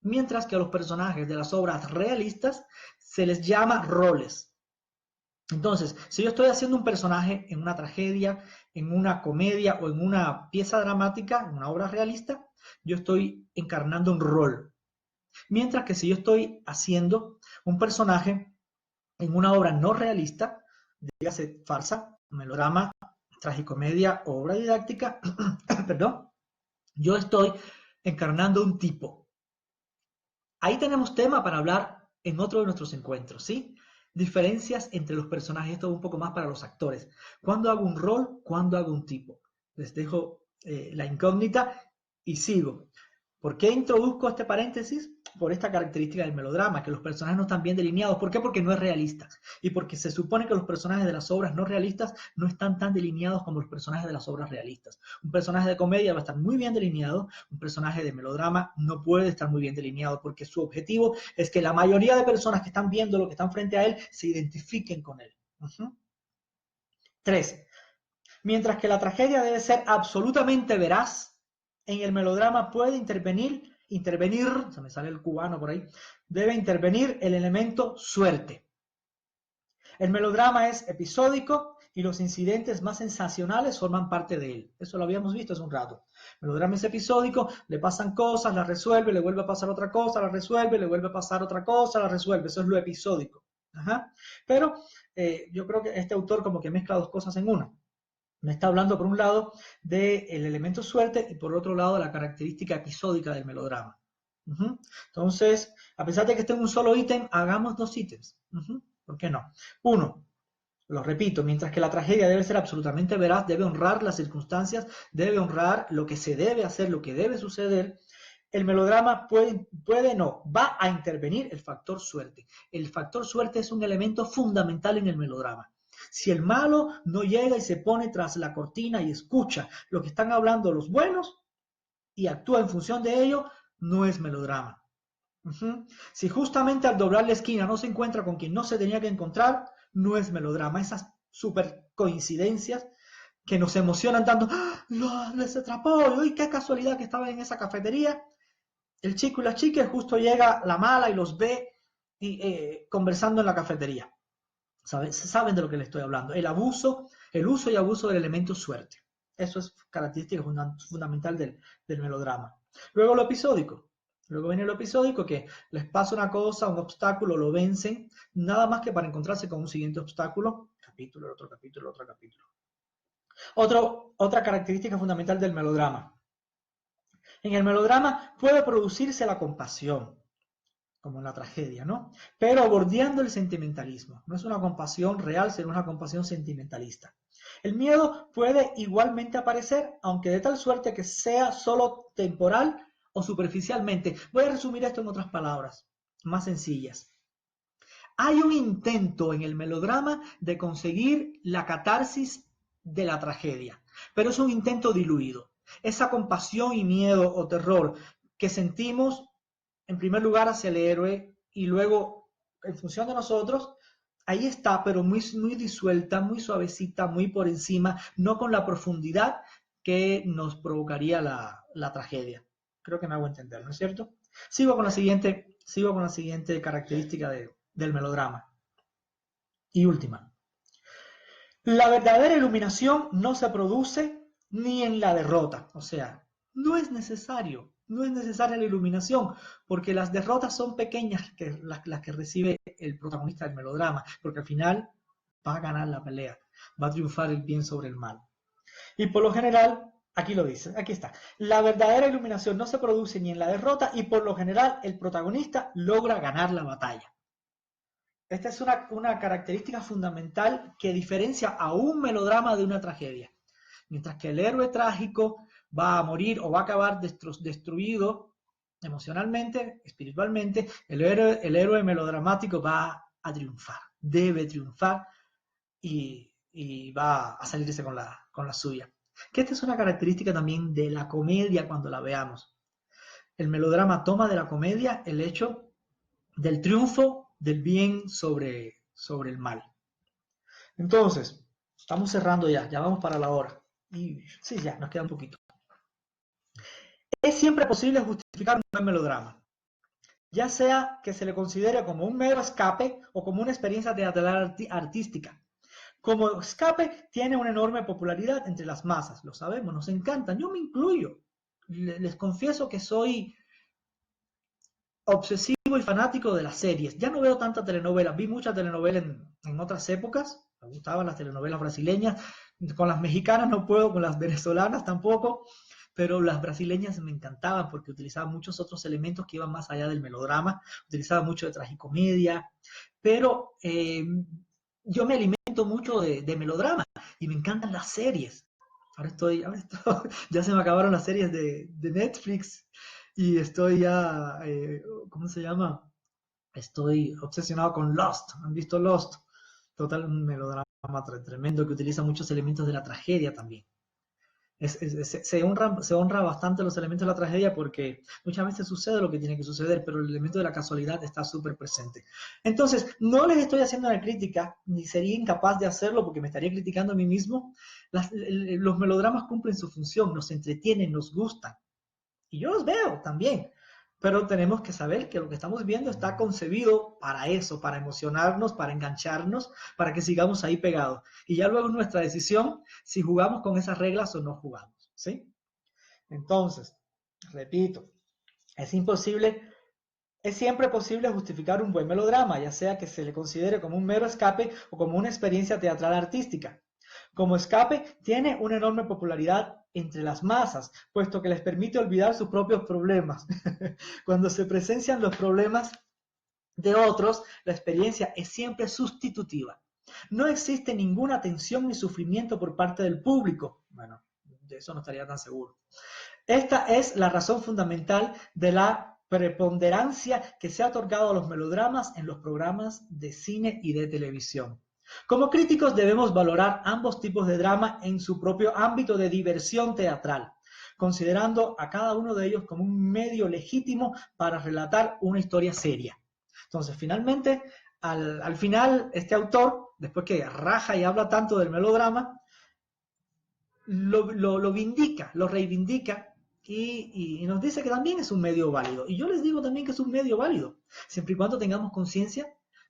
mientras que a los personajes de las obras realistas se les llama roles. Entonces, si yo estoy haciendo un personaje en una tragedia, en una comedia o en una pieza dramática, en una obra realista, yo estoy encarnando un rol. Mientras que si yo estoy haciendo un personaje en una obra no realista, dígase farsa, melodrama, tragicomedia o obra didáctica, perdón, yo estoy encarnando un tipo. Ahí tenemos tema para hablar en otro de nuestros encuentros, ¿sí? Diferencias entre los personajes, esto es un poco más para los actores. ¿Cuándo hago un rol? ¿Cuándo hago un tipo? Les dejo la incógnita y sigo. ¿Por qué introduzco este paréntesis? Por esta característica del melodrama, que los personajes no están bien delineados. ¿Por qué? Porque no es realista. Y porque se supone que los personajes de las obras no realistas no están tan delineados como los personajes de las obras realistas. Un personaje de comedia va a estar muy bien delineado, un personaje de melodrama no puede estar muy bien delineado, porque su objetivo es que la mayoría de personas que están viendo lo que están frente a él se identifiquen con él. 3. Mientras que la tragedia debe ser absolutamente veraz, en el melodrama puede intervenir, se me sale el cubano por ahí, debe intervenir el elemento suerte. El melodrama es episódico y los incidentes más sensacionales forman parte de él. Eso lo habíamos visto hace un rato. El melodrama es episódico, le pasan cosas, las resuelve, le vuelve a pasar otra cosa, la resuelve, le vuelve a pasar otra cosa, la resuelve. Eso es lo episódico. Pero yo creo que este autor como que mezcla dos cosas en una. Me está hablando por un lado del elemento suerte y por otro lado la característica episódica del melodrama. Entonces, a pesar de que esté en un solo ítem, hagamos 2 ítems. ¿Por qué no? 1. Lo repito, mientras que la tragedia debe ser absolutamente veraz, debe honrar las circunstancias, debe honrar lo que se debe hacer, lo que debe suceder. El melodrama va a intervenir el factor suerte. El factor suerte es un elemento fundamental en el melodrama. Si el malo no llega y se pone tras la cortina y escucha lo que están hablando los buenos y actúa en función de ello, no es melodrama. Si justamente al doblar la esquina no se encuentra con quien no se tenía que encontrar, no es melodrama. Esas super coincidencias que nos emocionan tanto, ¡ah! Les atrapó, ¡y qué casualidad que estaba en esa cafetería! El chico y la chica, y justo llega la mala y los ve conversando en la cafetería. Saben de lo que les estoy hablando. El uso y abuso del elemento suerte. Eso es característica fundamental del melodrama. Luego lo episódico. Luego viene lo episódico, que les pasa una cosa, un obstáculo, lo vencen, nada más que para encontrarse con un siguiente obstáculo, capítulo, otro capítulo, otro capítulo. Otra característica fundamental del melodrama. En el melodrama puede producirse la compasión, como en la tragedia, ¿no? Pero bordeando el sentimentalismo. No es una compasión real, sino una compasión sentimentalista. El miedo puede igualmente aparecer, aunque de tal suerte que sea solo temporal o superficialmente. Voy a resumir esto en otras palabras, más sencillas. Hay un intento en el melodrama de conseguir la catarsis de la tragedia, pero es un intento diluido. esa compasión y miedo o terror que sentimos en primer lugar hacia el héroe y luego en función de nosotros, ahí está, pero muy, muy disuelta, muy suavecita, muy por encima, no con la profundidad que nos provocaría la tragedia. Creo que me hago entender, ¿no es cierto? Sigo con la siguiente característica del melodrama. Y última. La verdadera iluminación no se produce ni en la derrota. O sea, no es necesaria la iluminación, porque las derrotas son pequeñas las que recibe el protagonista del melodrama, porque al final va a ganar la pelea, va a triunfar el bien sobre el mal. Y por lo general, aquí lo dice, aquí está, la verdadera iluminación no se produce ni en la derrota y por lo general el protagonista logra ganar la batalla. Esta es una característica fundamental que diferencia a un melodrama de una tragedia. Mientras que el héroe trágico va a morir o va a acabar destruido emocionalmente, espiritualmente, el héroe melodramático va a triunfar, debe triunfar y va a salirse con la suya. Que esta es una característica también de la comedia cuando la veamos. El melodrama toma de la comedia el hecho del triunfo del bien sobre el mal. Entonces, estamos cerrando ya vamos para la hora. Y sí, ya, nos queda un poquito. Es siempre posible justificar un buen melodrama, ya sea que se le considere como un mero escape o como una experiencia teatral artística. Como escape, tiene una enorme popularidad entre las masas, lo sabemos, nos encantan, yo me incluyo. Les confieso que soy obsesivo y fanático de las series. Ya no veo tanta telenovela, vi mucha telenovela en otras épocas, me gustaban las telenovelas brasileñas, con las mexicanas no puedo, con las venezolanas tampoco, pero las brasileñas me encantaban porque utilizaban muchos otros elementos que iban más allá del melodrama, utilizaban mucho de tragicomedia, pero yo me alimento mucho de melodrama y me encantan las series. Ya se me acabaron las series de Netflix y estoy ya, ¿cómo se llama? Estoy obsesionado con Lost. ¿Han visto Lost? Total, un melodrama tremendo que utiliza muchos elementos de la tragedia también. Se honra bastante los elementos de la tragedia porque muchas veces sucede lo que tiene que suceder, pero el elemento de la casualidad está súper presente. Entonces, no les estoy haciendo una crítica, ni sería incapaz de hacerlo porque me estaría criticando a mí mismo. Los melodramas cumplen su función, nos entretienen, nos gustan. Y yo los veo también. Pero tenemos que saber que lo que estamos viendo está concebido para eso, para emocionarnos, para engancharnos, para que sigamos ahí pegados. Y ya luego es nuestra decisión si jugamos con esas reglas o no jugamos, ¿sí? Entonces, repito, es siempre posible justificar un buen melodrama, ya sea que se le considere como un mero escape o como una experiencia teatral artística. Como escape, tiene una enorme popularidad entre las masas, puesto que les permite olvidar sus propios problemas. Cuando se presencian los problemas de otros, la experiencia es siempre sustitutiva. No existe ninguna tensión ni sufrimiento por parte del público. Bueno, de eso no estaría tan seguro. Esta es la razón fundamental de la preponderancia que se ha otorgado a los melodramas en los programas de cine y de televisión. Como críticos debemos valorar ambos tipos de drama en su propio ámbito de diversión teatral, considerando a cada uno de ellos como un medio legítimo para relatar una historia seria. Entonces, finalmente, al final, este autor, después que raja y habla tanto del melodrama, lo vindica, lo reivindica y nos dice que también es un medio válido. Y yo les digo también que es un medio válido, siempre y cuando tengamos conciencia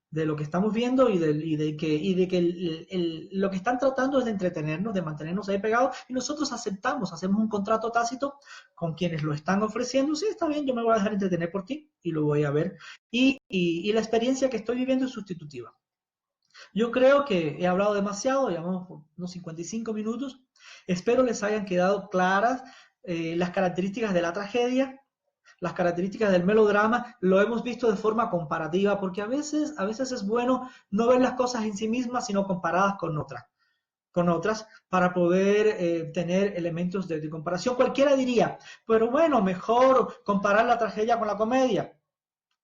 de lo que estamos viendo y de que lo que están tratando es de entretenernos, de mantenernos ahí pegados, y nosotros aceptamos, hacemos un contrato tácito con quienes lo están ofreciendo. Sí, está bien, yo me voy a dejar entretener por ti y lo voy a ver. Y la experiencia que estoy viviendo es sustitutiva. Yo creo que he hablado demasiado, llevamos unos 55 minutos. Espero les hayan quedado claras las características de la tragedia, las características del melodrama. Lo hemos visto de forma comparativa, porque a veces es bueno no ver las cosas en sí mismas, sino comparadas con otras para poder tener elementos de comparación. Cualquiera diría, pero bueno, mejor comparar la tragedia con la comedia.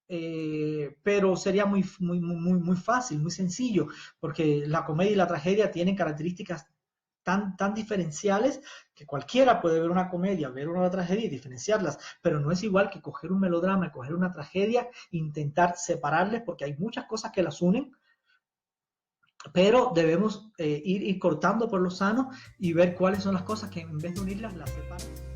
Pero sería muy fácil, muy sencillo, porque la comedia y la tragedia tienen características tan diferenciales que cualquiera puede ver una comedia, ver una tragedia y diferenciarlas, pero no es igual que coger un melodrama, coger una tragedia, intentar separarles, porque hay muchas cosas que las unen, pero debemos ir cortando por lo sano y ver cuáles son las cosas que en vez de unirlas, las separan.